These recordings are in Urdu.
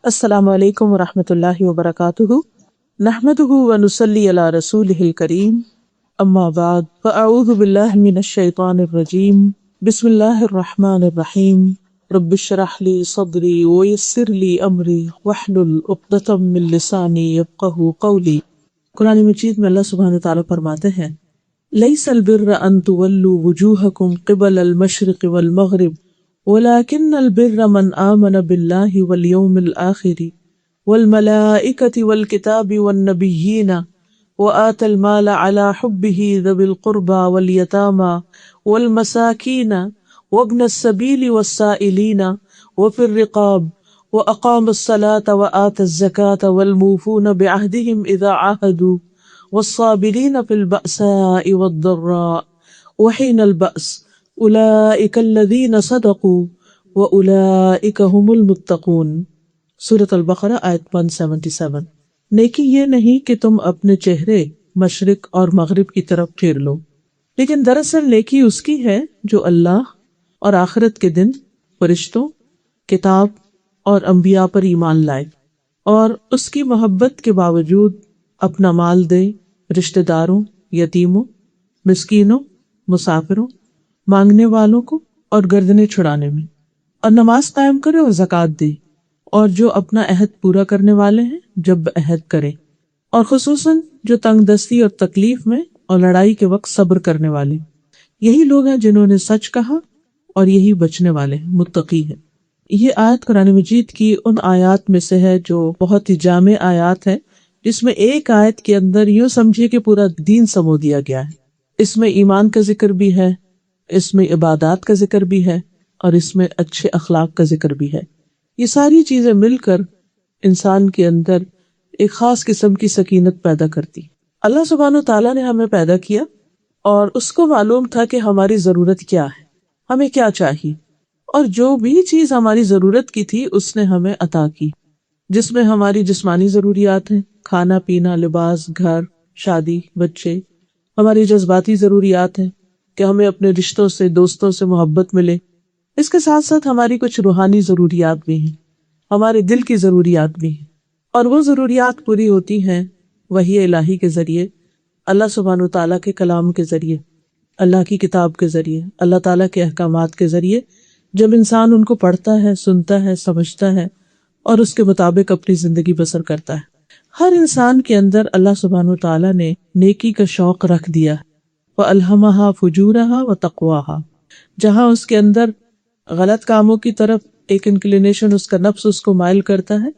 السلام علیکم ورحمۃ اللہ وبرکاتہ، نحمدہ ونصلی علی رسولہ الکریم، اما بعد فاعوذ باللہ من الشیطان الرجیم، بسم اللہ الرحمن الرحیم، رب اشرح لی صدری ویسر لی امری واحلل عقدۃ من لسانی یفقہوا قولی۔ قرآن مجید میں اللہ سبحانہ وتعالیٰ فرماتے ہیں لیس البر ان تولوا وجوہکم قبل المشرق والمغرب ولكن البر من آمن بالله واليوم الآخر والملائكة والكتاب والنبيين وآتى المال على حبه ذوي القربى واليتامى والمساكين وابن السبيل والسائلين وفي الرقاب وأقام الصلاة وآتى الزكاة والموفون بعهدهم إذا عاهدوا والصابرين في البأساء والضراء وحين البأس اولئک الذین صدقوا واولئک هم المتقون۔ سورۃ البقرہ آیت 177۔ نیکی یہ نہیں کہ تم اپنے چہرے مشرق اور مغرب کی طرف پھیر لو، لیکن دراصل نیکی اس کی ہے جو اللہ اور آخرت کے دن، فرشتوں، کتاب اور انبیاء پر ایمان لائے اور اس کی محبت کے باوجود اپنا مال دے رشتہ داروں، یتیموں، مسکینوں، مسافروں، مانگنے والوں کو اور گردنیں چھڑانے میں، اور نماز قائم کرے اور زکوٰۃ دے، اور جو اپنا عہد پورا کرنے والے ہیں جب عہد کرے، اور خصوصاً جو تنگ دستی اور تکلیف میں اور لڑائی کے وقت صبر کرنے والے، یہی لوگ ہیں جنہوں نے سچ کہا اور یہی بچنے والے ہیں، متقی ہیں۔ یہ آیت قرآن مجید کی ان آیات میں سے ہے جو بہت ہی جامع آیات ہے، جس میں ایک آیت کے اندر یوں سمجھے کہ پورا دین سمو دیا گیا ہے۔ اس میں ایمان کا ذکر بھی ہے، اس میں عبادات کا ذکر بھی ہے، اور اس میں اچھے اخلاق کا ذکر بھی ہے۔ یہ ساری چیزیں مل کر انسان کے اندر ایک خاص قسم کی سکینت پیدا کرتی۔ اللہ سبحانہ وتعالیٰ نے ہمیں پیدا کیا اور اس کو معلوم تھا کہ ہماری ضرورت کیا ہے، ہمیں کیا چاہیے، اور جو بھی چیز ہماری ضرورت کی تھی اس نے ہمیں عطا کی، جس میں ہماری جسمانی ضروریات ہیں، کھانا پینا، لباس، گھر، شادی، بچے، ہماری جذباتی ضروریات ہیں کہ ہمیں اپنے رشتوں سے، دوستوں سے محبت ملے، اس کے ساتھ ساتھ ہماری کچھ روحانی ضروریات بھی ہیں، ہمارے دل کی ضروریات بھی ہیں، اور وہ ضروریات پوری ہوتی ہیں وحی الہی کے ذریعے، اللہ سبحانہ وتعالیٰ کے کلام کے ذریعے، اللہ کی کتاب کے ذریعے، اللہ تعالیٰ کے احکامات کے ذریعے، جب انسان ان کو پڑھتا ہے، سنتا ہے، سمجھتا ہے اور اس کے مطابق اپنی زندگی بسر کرتا ہے۔ ہر انسان کے اندر اللہ سبحانہ وتعالیٰ نے نیکی کا شوق رکھ دیا، وَأَلْهَمَهَا فُجُورَهَا وَتَقْوَاهَا، جہاں اس کے اندر غلط کاموں کی طرف ایک انکلینیشن، اس کا نفس اس کو مائل کرتا ہے،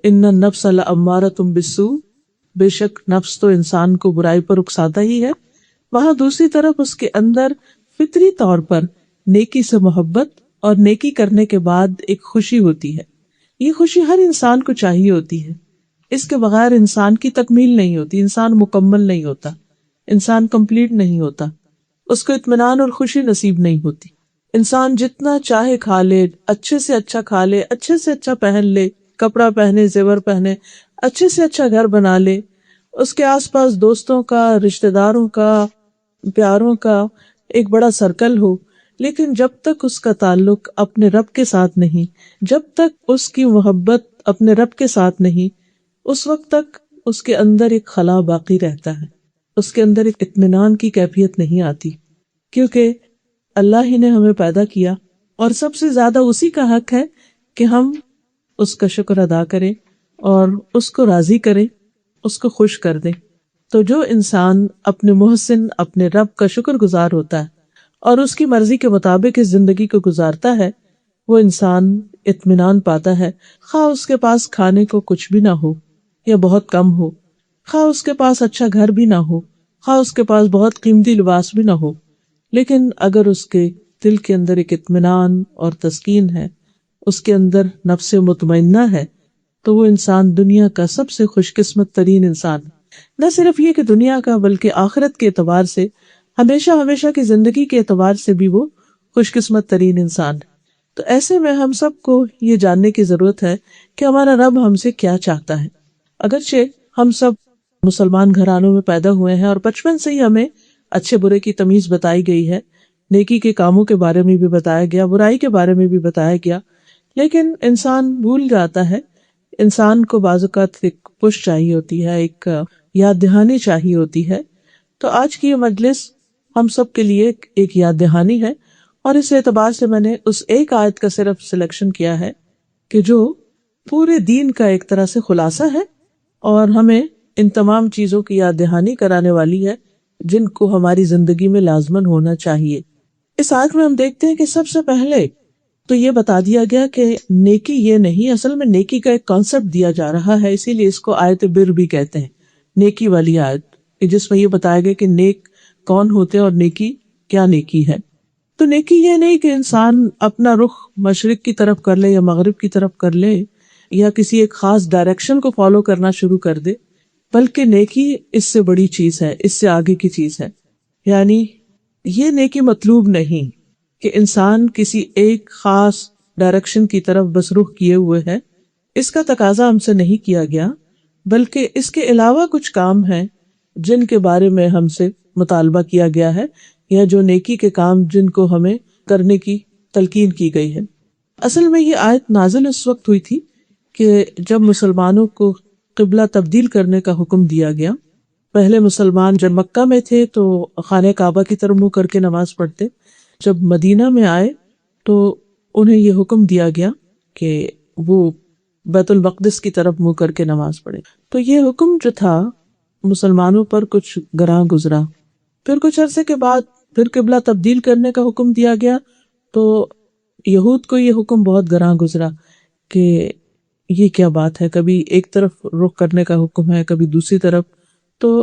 إِنَّ النَّفْسَ لَأَمَّارَةٌ بِالسُّوءِ، بے شک نفس تو انسان کو برائی پر اکساتا ہی ہے، وہاں دوسری طرف اس کے اندر فطری طور پر نیکی سے محبت اور نیکی کرنے کے بعد ایک خوشی ہوتی ہے۔ یہ خوشی ہر انسان کو چاہیے ہوتی ہے، اس کے بغیر انسان کی تکمیل نہیں ہوتی، انسان مکمل نہیں ہوتا، انسان کمپلیٹ نہیں ہوتا، اس کو اطمینان اور خوشی نصیب نہیں ہوتی۔ انسان جتنا چاہے کھا لے، اچھے سے اچھا کھا لے، اچھے سے اچھا پہن لے، کپڑا پہنے، زیور پہنے، اچھے سے اچھا گھر بنا لے، اس کے آس پاس دوستوں کا، رشتہ داروں کا، پیاروں کا ایک بڑا سرکل ہو، لیکن جب تک اس کا تعلق اپنے رب کے ساتھ نہیں، جب تک اس کی محبت اپنے رب کے ساتھ نہیں، اس وقت تک اس کے اندر ایک خلا باقی رہتا ہے، اس کے اندر ایک اطمینان کی کیفیت نہیں آتی، کیونکہ اللہ ہی نے ہمیں پیدا کیا اور سب سے زیادہ اسی کا حق ہے کہ ہم اس کا شکر ادا کریں اور اس کو راضی کریں، اس کو خوش کر دیں۔ تو جو انسان اپنے محسن، اپنے رب کا شکر گزار ہوتا ہے اور اس کی مرضی کے مطابق اس زندگی کو گزارتا ہے، وہ انسان اطمینان پاتا ہے، خواہ اس کے پاس کھانے کو کچھ بھی نہ ہو یا بہت کم ہو، خواہ اس کے پاس اچھا گھر بھی نہ ہو، خواہ اس کے پاس بہت قیمتی لباس بھی نہ ہو، لیکن اگر اس کے دل کے اندر ایک اطمینان اور تسکین ہے، اس کے اندر نفس مطمئنہ ہے، تو وہ انسان دنیا کا سب سے خوش قسمت ترین انسان ہے۔ نہ صرف یہ کہ دنیا کا، بلکہ آخرت کے اعتبار سے، ہمیشہ ہمیشہ کی زندگی کے اعتبار سے بھی وہ خوش قسمت ترین انسان ہے۔ تو ایسے میں ہم سب کو یہ جاننے کی ضرورت ہے کہ ہمارا رب ہم سے کیا چاہتا ہے۔ اگرچہ ہم سب مسلمان گھرانوں میں پیدا ہوئے ہیں اور بچپن سے ہی ہمیں اچھے برے کی تمیز بتائی گئی ہے، نیکی کے کاموں کے بارے میں بھی بتایا گیا، برائی کے بارے میں بھی بتایا گیا، لیکن انسان بھول جاتا ہے انسان کو بعض اوقات ایک پش چاہیے ہوتی ہے، ایک یاد دہانی چاہیے ہوتی ہے. تو آج کی یہ مجلس ہم سب کے لیے ایک یاد دہانی ہے، اور اس اعتبار سے میں نے اس ایک آیت کا صرف سلیکشن کیا ہے کہ جو پورے دین کا ایک طرح سے خلاصہ ہے اور ہمیں ان تمام چیزوں کی یاد دہانی کرانے والی ہے جن کو ہماری زندگی میں لازماً ہونا چاہیے. اس آیت میں ہم دیکھتے ہیں کہ سب سے پہلے تو یہ بتا دیا گیا کہ نیکی یہ نہیں، اصل میں نیکی کا ایک کانسیپٹ دیا جا رہا ہے، اسی لیے اس کو آیت بر بھی کہتے ہیں، نیکی والی آیت، جس میں یہ بتایا گیا کہ نیک کون ہوتے ہیں اور نیکی کیا نیکی ہے. تو نیکی یہ نہیں کہ انسان اپنا رخ مشرق کی طرف کر لے یا مغرب کی طرف کر لے یا کسی ایک خاص ڈائریکشن کو فالو کرنا شروع کر دے، بلکہ نیکی اس سے بڑی چیز ہے، اس سے آگے کی چیز ہے. یعنی یہ نیکی مطلوب نہیں کہ انسان کسی ایک خاص ڈائریکشن کی طرف بس رخ کیے ہوئے ہے، اس کا تقاضا ہم سے نہیں کیا گیا، بلکہ اس کے علاوہ کچھ کام ہیں جن کے بارے میں ہم سے مطالبہ کیا گیا ہے، یا جو نیکی کے کام جن کو ہمیں کرنے کی تلقین کی گئی ہے. اصل میں یہ آیت نازل اس وقت ہوئی تھی کہ جب مسلمانوں کو قبلہ تبدیل کرنے کا حکم دیا گیا. پہلے مسلمان جب مکہ میں تھے تو خانہ کعبہ کی طرف منہ کر کے نماز پڑھتے، جب مدینہ میں آئے تو انہیں یہ حکم دیا گیا کہ وہ بیت المقدس کی طرف منہ کر کے نماز پڑھے. تو یہ حکم جو تھا مسلمانوں پر کچھ گراں گزرا. پھر کچھ عرصے کے بعد پھر قبلہ تبدیل کرنے کا حکم دیا گیا تو یہود کو یہ حکم بہت گراں گزرا کہ یہ کیا بات ہے، کبھی ایک طرف رخ کرنے کا حکم ہے کبھی دوسری طرف. تو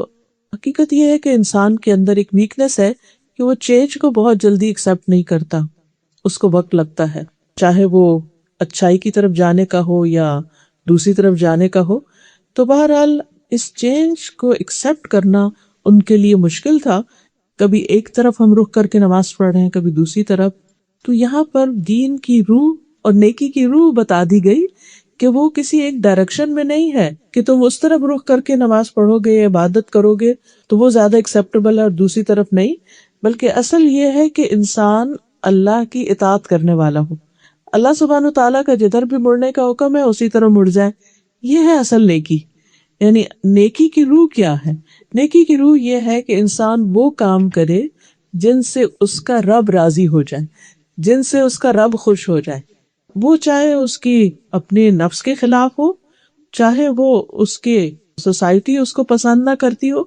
حقیقت یہ ہے کہ انسان کے اندر ایک ویکنس ہے کہ وہ چینج کو بہت جلدی ایکسیپٹ نہیں کرتا، اس کو وقت لگتا ہے، چاہے وہ اچھائی کی طرف جانے کا ہو یا دوسری طرف جانے کا ہو. تو بہرحال اس چینج کو ایکسیپٹ کرنا ان کے لیے مشکل تھا. کبھی ایک طرف ہم رخ کر کے نماز پڑھ رہے ہیں کبھی دوسری طرف. تو یہاں پر دین کی روح اور نیکی کی روح بتا دی گئی کہ وہ کسی ایک ڈائریکشن میں نہیں ہے کہ تم اس طرف رخ کر کے نماز پڑھو گے یا عبادت کرو گے تو وہ زیادہ ایکسیپٹیبل ہے اور دوسری طرف نہیں، بلکہ اصل یہ ہے کہ انسان اللہ کی اطاعت کرنے والا ہو. اللہ سبحانہ تعالیٰ کا جدھر بھی مڑنے کا حکم ہے اسی طرح مڑ جائے. یہ ہے اصل نیکی. یعنی نیکی کی روح کیا ہے؟ نیکی کی روح یہ ہے کہ انسان وہ کام کرے جن سے اس کا رب راضی ہو جائے، جن سے اس کا رب خوش ہو جائے. وہ چاہے اس کی اپنے نفس کے خلاف ہو، چاہے وہ اس کے سوسائٹی اس کو پسند نہ کرتی ہو،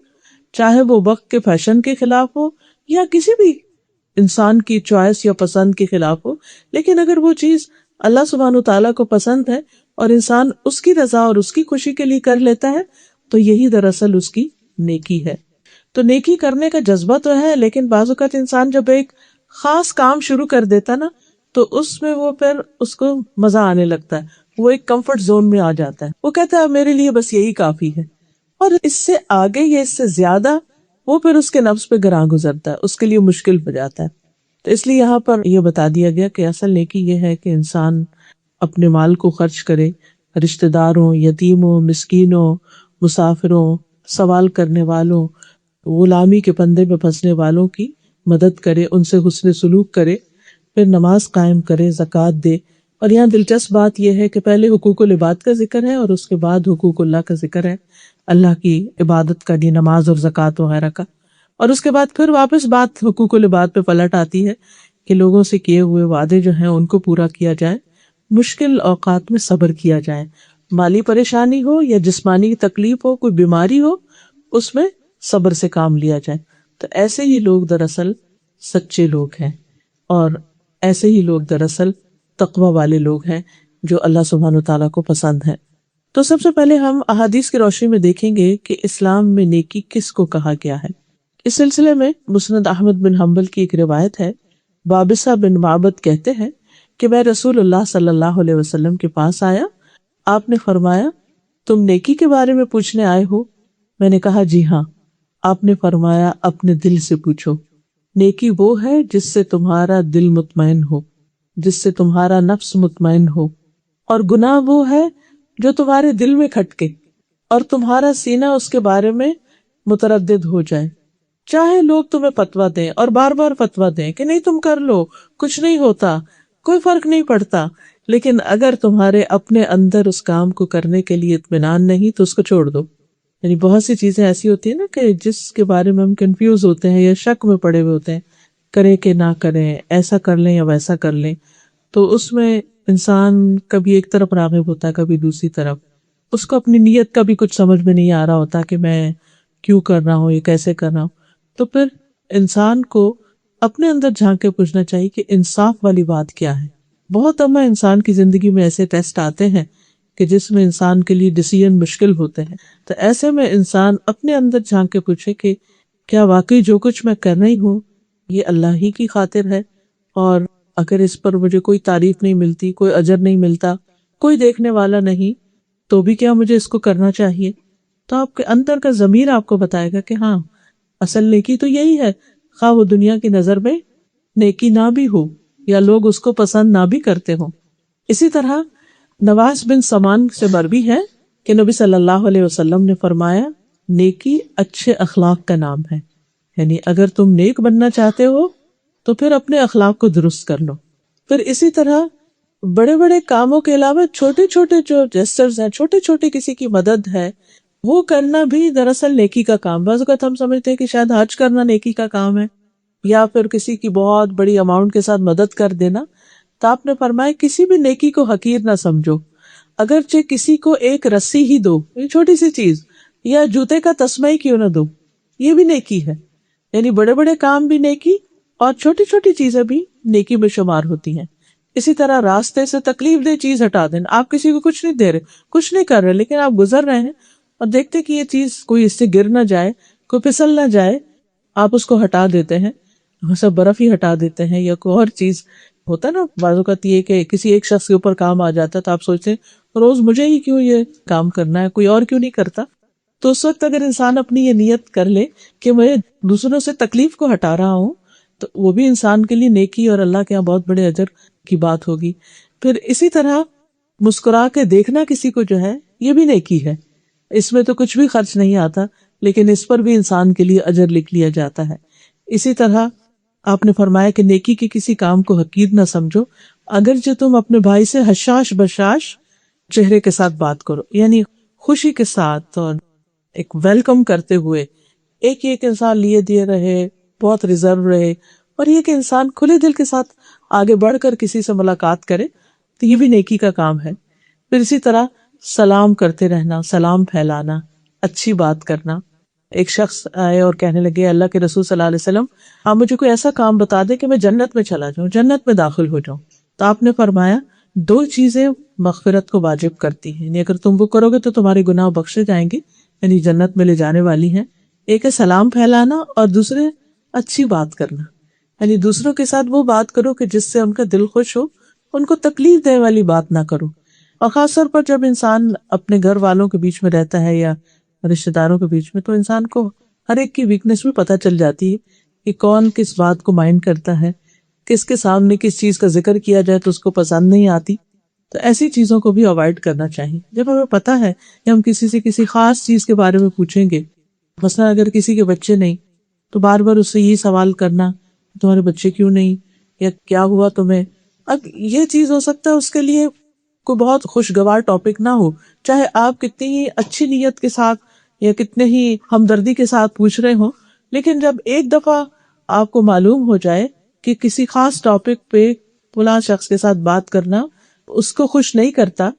چاہے وہ وقت کے فیشن کے خلاف ہو یا کسی بھی انسان کی چوائس یا پسند کے خلاف ہو. لیکن اگر وہ چیز اللہ سبحانہ تعالیٰ کو پسند ہے اور انسان اس کی رضا اور اس کی خوشی کے لیے کر لیتا ہے تو یہی دراصل اس کی نیکی ہے. تو نیکی کرنے کا جذبہ تو ہے، لیکن بعض اوقات انسان جب ایک خاص کام شروع کر دیتا نا تو اس میں وہ پھر اس کو مزہ آنے لگتا ہے، وہ ایک کمفرٹ زون میں آ جاتا ہے. وہ کہتا ہے میرے لیے بس یہی کافی ہے، اور اس سے آگے یا اس سے زیادہ وہ پھر اس کے نفس پہ گراں گزرتا ہے، اس کے لیے مشکل ہو جاتا ہے. تو اس لیے یہاں پر یہ بتا دیا گیا کہ اصل نیکی یہ ہے کہ انسان اپنے مال کو خرچ کرے، رشتہ داروں، یتیموں، مسکینوں، مسافروں، سوال کرنے والوں، غلامی کے پندے میں پھنسنے والوں کی مدد کرے، ان سے حسن سلوک کرے، پھر نماز قائم کرے، زکوٰۃ دے. اور یہاں دلچسپ بات یہ ہے کہ پہلے حقوق العباد کا ذکر ہے اور اس کے بعد حقوق اللہ کا ذکر ہے، اللہ کی عبادت کا، یہ نماز اور زکوٰۃ وغیرہ کا. اور اس کے بعد پھر واپس بات حقوق العباد پہ پلٹ آتی ہے کہ لوگوں سے کیے ہوئے وعدے جو ہیں ان کو پورا کیا جائے، مشکل اوقات میں صبر کیا جائے، مالی پریشانی ہو یا جسمانی تکلیف ہو، کوئی بیماری ہو، اس میں صبر سے کام لیا جائے. تو ایسے ہی لوگ دراصل سچے لوگ ہیں، اور ایسے ہی لوگ دراصل تقوی والے لوگ ہیں جو اللہ سبحانہ تعالیٰ کو پسند ہیں. تو سب سے پہلے ہم احادیث کی روشنی میں دیکھیں گے کہ اسلام میں نیکی کس کو کہا گیا ہے. اس سلسلے میں مسند احمد بن حنبل کی ایک روایت ہے. بابسہ بن معبد کہتے ہیں کہ میں رسول اللہ صلی اللہ علیہ وسلم کے پاس آیا، آپ نے فرمایا تم نیکی کے بارے میں پوچھنے آئے ہو؟ میں نے کہا جی ہاں. آپ نے فرمایا اپنے دل سے پوچھو، نیکی وہ ہے جس سے تمہارا دل مطمئن ہو، جس سے تمہارا نفس مطمئن ہو، اور گناہ وہ ہے جو تمہارے دل میں کھٹکے اور تمہارا سینہ اس کے بارے میں متردد ہو جائے. چاہے لوگ تمہیں فتویٰ دیں اور بار بار فتویٰ دیں کہ نہیں تم کر لو، کچھ نہیں ہوتا، کوئی فرق نہیں پڑتا، لیکن اگر تمہارے اپنے اندر اس کام کو کرنے کے لیے اطمینان نہیں تو اس کو چھوڑ دو. یعنی بہت سی چیزیں ایسی ہوتی ہیں نا کہ جس کے بارے میں ہم کنفیوز ہوتے ہیں یا شک میں پڑے ہوئے ہوتے ہیں، کریں کہ نہ کریں، ایسا کر لیں یا ویسا کر لیں، تو اس میں انسان کبھی ایک طرف راغب ہوتا ہے کبھی دوسری طرف. اس کو اپنی نیت کا بھی کچھ سمجھ میں نہیں آ رہا ہوتا کہ میں کیوں کر رہا ہوں، یہ کیسے کر رہا ہوں. تو پھر انسان کو اپنے اندر جھانک کے پوچھنا چاہیے کہ انصاف والی بات کیا ہے. بہت اما انسان کی زندگی میں ایسے ٹیسٹ آتے ہیں کہ جس میں انسان کے لیے ڈیسیژن مشکل ہوتے ہیں. تو ایسے میں انسان اپنے اندر جھانک کے پوچھے کہ کیا واقعی جو کچھ میں کر رہی ہوں یہ اللہ ہی کی خاطر ہے، اور اگر اس پر مجھے کوئی تعریف نہیں ملتی، کوئی اجر نہیں ملتا، کوئی دیکھنے والا نہیں، تو بھی کیا مجھے اس کو کرنا چاہیے. تو آپ کے اندر کا ضمیر آپ کو بتائے گا کہ ہاں اصل نیکی تو یہی ہے، خواہ وہ دنیا کی نظر میں نیکی نہ بھی ہو یا لوگ اس کو پسند نہ بھی کرتے ہوں. اسی طرح نواس بن سمان سے مروی ہے کہ نبی صلی اللہ علیہ وسلم نے فرمایا نیکی اچھے اخلاق کا نام ہے. یعنی اگر تم نیک بننا چاہتے ہو تو پھر اپنے اخلاق کو درست کر لو. پھر اسی طرح بڑے بڑے کاموں کے علاوہ چھوٹے چھوٹے جو جیسچرز ہیں، چھوٹے چھوٹے کسی کی مدد ہے، وہ کرنا بھی دراصل نیکی کا کام. بعض اوقات ہم سمجھتے ہیں کہ شاید حج کرنا نیکی کا کام ہے یا پھر کسی کی بہت بڑی اماؤنٹ کے ساتھ مدد کر دینا. تو آپ نے فرمایا کسی بھی نیکی کو حقیر نہ سمجھو، اگرچہ کسی کو ایک رسی ہی دو، یہ چھوٹی سی چیز، یا جوتے کا تسمہ ہی کیوں نہ دو، یہ بھی نیکی ہے. یعنی بڑے بڑے کام بھی نیکی اور چھوٹی چھوٹی چیزیں بھی نیکی میں شمار ہوتی ہیں. اسی طرح راستے سے تکلیف دہ چیز ہٹا دینا. آپ کسی کو کچھ نہیں دے رہے، کچھ نہیں کر رہے، لیکن آپ گزر رہے ہیں اور دیکھتے کہ یہ چیز کوئی اس سے گر نہ جائے، کوئی پھسل نہ جائے، آپ اس کو ہٹا دیتے ہیں. سب برف ہی ہٹا دیتے ہیں یا کوئی اور چیز ہوتا ہے نا. بعض اوقات یہ کہ کسی ایک شخص کے اوپر کام آ جاتا ہے تو آپ سوچتے ہیں روز مجھے ہی کیوں یہ کام کرنا ہے، کوئی اور کیوں نہیں کرتا. تو اس وقت اگر انسان اپنی یہ نیت کر لے کہ میں دوسروں سے تکلیف کو ہٹا رہا ہوں تو وہ بھی انسان کے لیے نیکی اور اللہ کے یہاں بہت بڑے اجر کی بات ہوگی. پھر اسی طرح مسکرا کے دیکھنا کسی کو جو ہے یہ بھی نیکی ہے. اس میں تو کچھ بھی خرچ نہیں آتا لیکن اس پر بھی انسان کے لیے اجر لکھ لیا جاتا ہے. اسی طرح آپ نے فرمایا کہ نیکی کے کسی کام کو حقیر نہ سمجھو، اگرچہ تم اپنے بھائی سے حشاش بشاش چہرے کے ساتھ بات کرو. یعنی خوشی کے ساتھ اور ایک ویلکم کرتے ہوئے، ایک انسان لیے دیے رہے، بہت ریزرو رہے، اور یہ کہ انسان کھلے دل کے ساتھ آگے بڑھ کر کسی سے ملاقات کرے تو یہ بھی نیکی کا کام ہے. پھر اسی طرح سلام کرتے رہنا، سلام پھیلانا، اچھی بات کرنا. ایک شخص آئے اور کہنے لگے اللہ کے رسول صلی اللہ علیہ وسلم آپ مجھے کوئی ایسا کام بتا دیں کہ میں جنت میں چلا جاؤں، جنت میں داخل ہو جاؤں. تو آپ نے فرمایا دو چیزیں مغفرت کو واجب کرتی ہیں، یعنی اگر تم وہ کرو گے تو تمہارے گناہ بخشے جائیں گے، یعنی جنت میں لے جانے والی ہیں. ایک ہے سلام پھیلانا اور دوسرے اچھی بات کرنا. یعنی دوسروں کے ساتھ وہ بات کرو کہ جس سے ان کا دل خوش ہو، ان کو تکلیف دینے والی بات نہ کرو. اور خاص طور پر جب انسان اپنے گھر والوں کے بیچ میں رہتا ہے یا رشتے داروں کے بیچ میں، تو انسان کو ہر ایک کی ویکنیس بھی پتہ چل جاتی ہے کہ کون کس بات کو مائنڈ کرتا ہے، کس کے سامنے کس چیز کا ذکر کیا جائے تو اس کو پسند نہیں آتی. تو ایسی چیزوں کو بھی اوائڈ کرنا چاہیے. جب ہمیں پتہ ہے کہ ہم کسی سے کسی خاص چیز کے بارے میں پوچھیں گے، مثلا اگر کسی کے بچے نہیں تو بار بار اس سے یہی سوال کرنا تمہارے بچے کیوں نہیں یا کیا ہوا تمہیں. اب یہ چیز ہو سکتا ہے اس کے لیے کوئی بہت خوشگوار ٹاپک نہ ہو، چاہے آپ کتنی ہی اچھی نیت کے ساتھ یا کتنے ہی ہمدردی کے ساتھ پوچھ رہے ہوں، لیکن جب ایک دفعہ آپ کو معلوم ہو جائے کہ کسی خاص ٹاپک پہ فلاں شخص کے ساتھ بات کرنا اس کو خوش نہیں کرتا،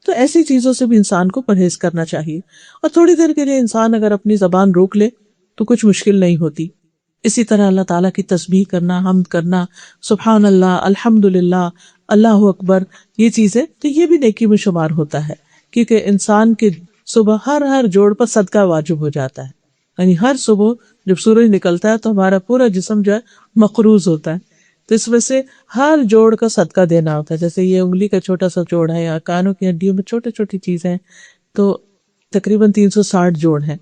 تو ایسی چیزوں سے بھی انسان کو پرہیز کرنا چاہیے. اور تھوڑی دیر کے لیے انسان اگر اپنی زبان روک لے تو کچھ مشکل نہیں ہوتی. اسی طرح اللہ تعالیٰ کی تسبیح کرنا، حمد کرنا، سبحان اللہ، الحمدللہ، اللہ اکبر، یہ چیزیں تو یہ بھی نیکی میں شمار ہوتا ہے، کیونکہ انسان کے صبح ہر جوڑ پر صدقہ واجب ہو جاتا ہے. یعنی ہر صبح جب سورج نکلتا ہے تو ہمارا پورا جسم جو ہے مقروض ہوتا ہے، تو اس میں سے ہر جوڑ کا صدقہ دینا ہوتا ہے. جیسے یہ انگلی کا چھوٹا سا جوڑ ہے یا کانوں کی ہڈیوں میں چھوٹی چھوٹی چیزیں، تو تقریباً 360 جوڑ ہیں،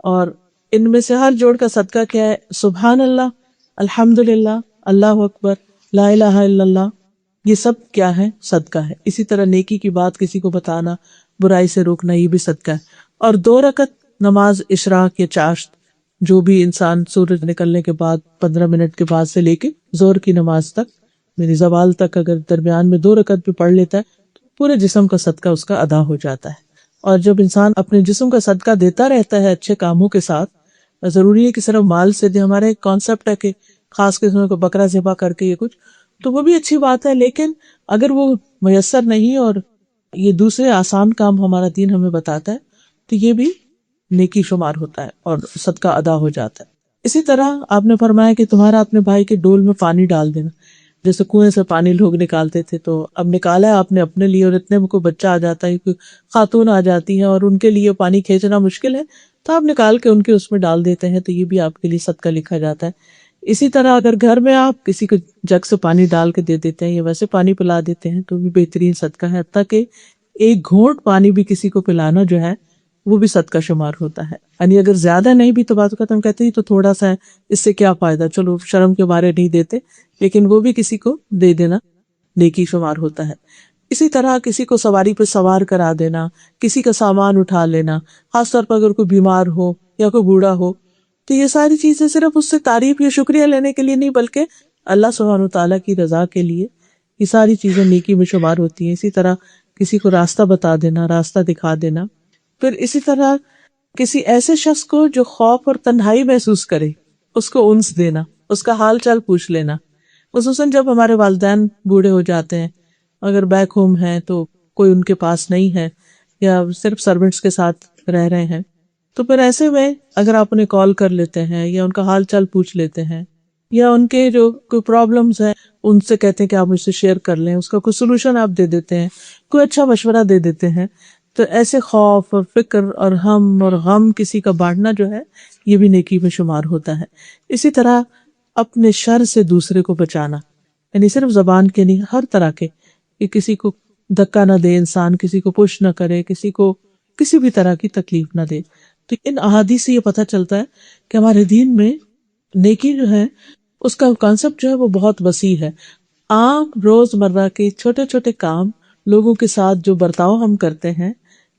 اور ان میں سے ہر جوڑ کا صدقہ کیا ہے؟ سبحان اللہ، الحمدللہ، اللہ اکبر، لا الہ الا اللہ، یہ سب کیا ہے؟ صدقہ ہے. اسی طرح نیکی کی بات کسی کو بتانا، برائی سے روکنا، یہ بھی صدقہ ہے. اور 2 رکعت نماز اشراق یا چاشت جو بھی انسان سورج نکلنے کے بعد 15 منٹ کے بعد سے لے کے زہر کی نماز تک میری زوال تک اگر درمیان میں 2 رکعت بھی پڑھ لیتا ہے تو پورے جسم کا صدقہ اس کا ادا ہو جاتا ہے. اور جب انسان اپنے جسم کا صدقہ دیتا رہتا ہے اچھے کاموں کے ساتھ، ضروری ہے کہ صرف مال سے دے. ہمارا ایک کانسیپٹ ہے کہ خاص قسم کو بکرا ذبح کر کے یہ کچھ، تو وہ بھی اچھی بات ہے، لیکن اگر وہ میسر نہیں اور یہ دوسرے آسان کام ہمارا دین ہمیں بتاتا ہے تو یہ بھی نیکی شمار ہوتا ہے اور صدقہ ادا ہو جاتا ہے. اسی طرح آپ نے فرمایا کہ تمہارا اپنے بھائی کے ڈول میں پانی ڈال دینا. جیسے کنویں سے پانی لوگ نکالتے تھے تو اب نکالا ہے آپ نے اپنے لیے، اور اتنے میں کوئی بچہ آ جاتا ہے، کوئی خاتون آ جاتی ہے اور ان کے لیے پانی کھینچنا مشکل ہے تو آپ نکال کے ان کے اس میں ڈال دیتے ہیں، تو یہ بھی آپ کے لیے صدقہ لکھا جاتا ہے. اسی طرح اگر گھر میں آپ کسی کو جگ سے پانی ڈال کے دے دیتے ہیں یا ویسے پانی پلا دیتے ہیں تو بھی بہترین صدقہ ہے. حتیٰ کہ ایک گھونٹ پانی بھی کسی کو پلانا جو ہے وہ بھی صدقہ شمار ہوتا ہے. یعنی اگر زیادہ نہیں بھی تو بات اوقات ہم کہتے ہیں تو تھوڑا سا ہے، اس سے کیا فائدہ، چلو شرم کے بارے نہیں دیتے، لیکن وہ بھی کسی کو دے دینا نیکی شمار ہوتا ہے. اسی طرح کسی کو سواری پہ سوار کرا دینا، کسی کا سامان اٹھا لینا، خاص طور پر اگر کوئی بیمار ہو یا کوئی بوڑھا ہو، تو یہ ساری چیزیں صرف اس سے تعریف یا شکریہ لینے کے لیے نہیں بلکہ اللہ سبحانہ تعالیٰ کی رضا کے لیے یہ ساری چیزیں نیکی میں شمار ہوتی ہیں. اسی طرح کسی کو راستہ بتا دینا، راستہ دکھا دینا. پھر اسی طرح کسی ایسے شخص کو جو خوف اور تنہائی محسوس کرے اس کو انس دینا، اس کا حال چال پوچھ لینا. خصوصاً جب ہمارے والدین بوڑھے ہو جاتے ہیں، اگر بیک ہوم ہیں تو کوئی ان کے پاس نہیں ہے یا صرف سرونٹس کے ساتھ رہ رہے ہیں، تو پھر ایسے میں اگر آپ انہیں کال کر لیتے ہیں یا ان کا حال چال پوچھ لیتے ہیں یا ان کے جو کوئی پرابلمز ہیں ان سے کہتے ہیں کہ آپ مجھ سے شیئر کر لیں، اس کا کوئی سولوشن آپ دے دیتے ہیں، کوئی اچھا مشورہ دے دیتے ہیں، تو ایسے خوف اور فکر اور ہم اور غم کسی کا بانٹنا جو ہے یہ بھی نیکی میں شمار ہوتا ہے. اسی طرح اپنے شر سے دوسرے کو بچانا، یعنی صرف زبان کے نہیں، ہر طرح کے، کہ کسی کو دھکا نہ دے انسان، کسی کو پش نہ کرے، کسی کو کسی بھی طرح کی تکلیف نہ دے. تو ان احادیث سے یہ پتہ چلتا ہے کہ ہمارے دین میں نیکی جو ہے اس کا کانسیپٹ جو ہے وہ بہت وسیع ہے. عام روز مرہ کے چھوٹے چھوٹے کام، لوگوں کے ساتھ جو برتاؤ ہم کرتے ہیں،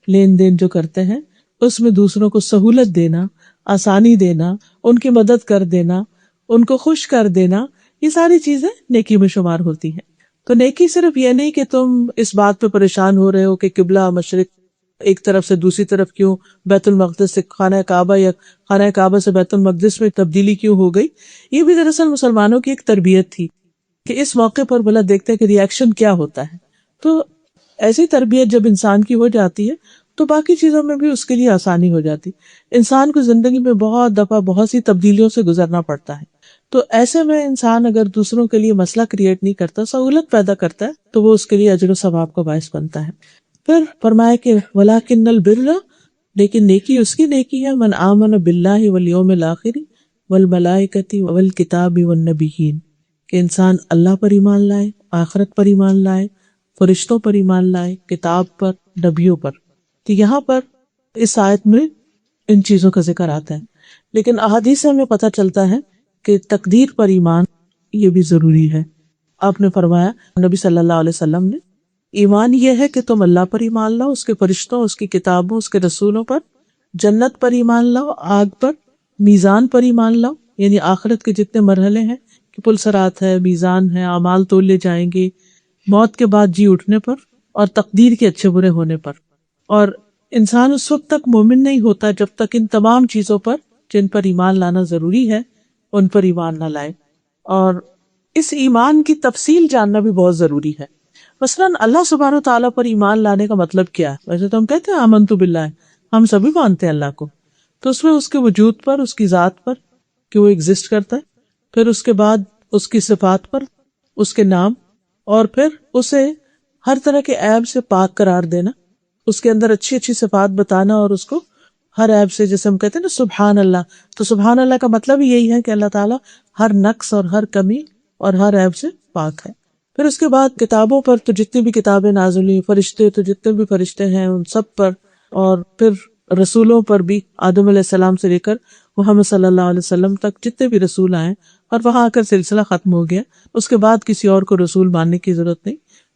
لین دین جو کرتے ہیں، اس میں دوسروں کو سہولت دینا، آسانی دینا، ان کی مدد کر دینا، ان کو خوش کر دینا، یہ ساری چیزیں نیکی میں شمار ہوتی ہیں. تو نیکی صرف یہ نہیں کہ تم اس بات پہ پریشان ہو رہے ہو کہ قبلہ مشرق ایک طرف سے دوسری طرف کیوں، بیت المقدس سے خانہ کعبہ یا خانہ کعبہ سے بیت المقدس میں تبدیلی کیوں ہو گئی. یہ بھی دراصل مسلمانوں کی ایک تربیت تھی کہ اس موقع پر بھلا دیکھتے ہیں کہ ری ایکشن کیا ہوتا ہے. تو ایسی تربیت جب انسان کی ہو جاتی ہے تو باقی چیزوں میں بھی اس کے لیے آسانی ہو جاتی. انسان کو زندگی میں بہت دفعہ بہت سی تبدیلیوں سے گزرنا پڑتا ہے، تو ایسے میں انسان اگر دوسروں کے لیے مسئلہ کریٹ نہیں کرتا، سہولت پیدا کرتا ہے، تو وہ اس کے لیے اجر و ثواب کا باعث بنتا ہے. پھر فرمایا کہ وَلَٰكِنَّ الْبِرَّ، لیکن نیکی اس کی نیکی ہے، من آمن باللہ والیوم الآخر والملائکۃ والکتاب والنبیین، کہ انسان اللہ پر ایمان لائے، آخرت پر ایمان لائے، فرشتوں پر ایمان لائے، کتاب پر، نبیوں پر. تو یہاں پر اس آیت میں ان چیزوں کا ذکر آتا ہے، لیکن احادیث سے ہمیں پتہ چلتا ہے کہ تقدیر پر ایمان یہ بھی ضروری ہے. آپ نے فرمایا نبی صلی اللہ علیہ وسلم نے، ایمان یہ ہے کہ تم اللہ پر ایمان لاؤ، اس کے فرشتوں، اس کی کتابوں، اس کے رسولوں پر، جنت پر ایمان لاؤ، آگ پر، میزان پر ایمان لاؤ، یعنی آخرت کے جتنے مرحلے ہیں کہ پلسرات ہے، میزان ہے، اعمال تولے جائیں گے، موت کے بعد جی اٹھنے پر، اور تقدیر کے اچھے برے ہونے پر. اور انسان اس وقت تک مومن نہیں ہوتا جب تک ان تمام چیزوں پر جن پر ایمان لانا ضروری ہے ان پر ایمان نہ لائے. اور اس ایمان کی تفصیل جاننا بھی بہت ضروری ہے. مثلاً اللہ سبحانہ تعالیٰ پر ایمان لانے کا مطلب کیا ہے؟ ویسے تو ہم کہتے ہیں آمنت باللہ، ہم سبھی مانتے ہیں اللہ کو، تو اس میں اس کے وجود پر، اس کی ذات پر کہ وہ ایگزسٹ کرتا ہے، پھر اس کے بعد اس کی صفات پر، اس کے نام، اور پھر اسے ہر طرح کے عیب سے پاک قرار دینا، اس کے اندر اچھی اچھی صفات بتانا اور اس کو ہر عیب سے، جیسے ہم کہتے ہیں نا سبحان اللہ، تو سبحان اللہ کا مطلب ہی یہی ہے کہ اللہ تعالیٰ ہر نقص اور ہر کمی اور ہر عیب سے پاک ہے. پھر اس کے بعد کتابوں پر، تو جتنی بھی کتابیں نازل ہوئی، فرشتے تو جتنے بھی فرشتے ہیں ان سب پر، اور پھر رسولوں پر بھی، آدم علیہ السلام سے لے کر محمد صلی اللہ علیہ وسلم تک جتنے بھی رسول آئے، اور وہاں آ کر سلسلہ ختم ہو گیا، اس کے بعد کسی اور کو رسول ماننے کی ضرورت نہیں.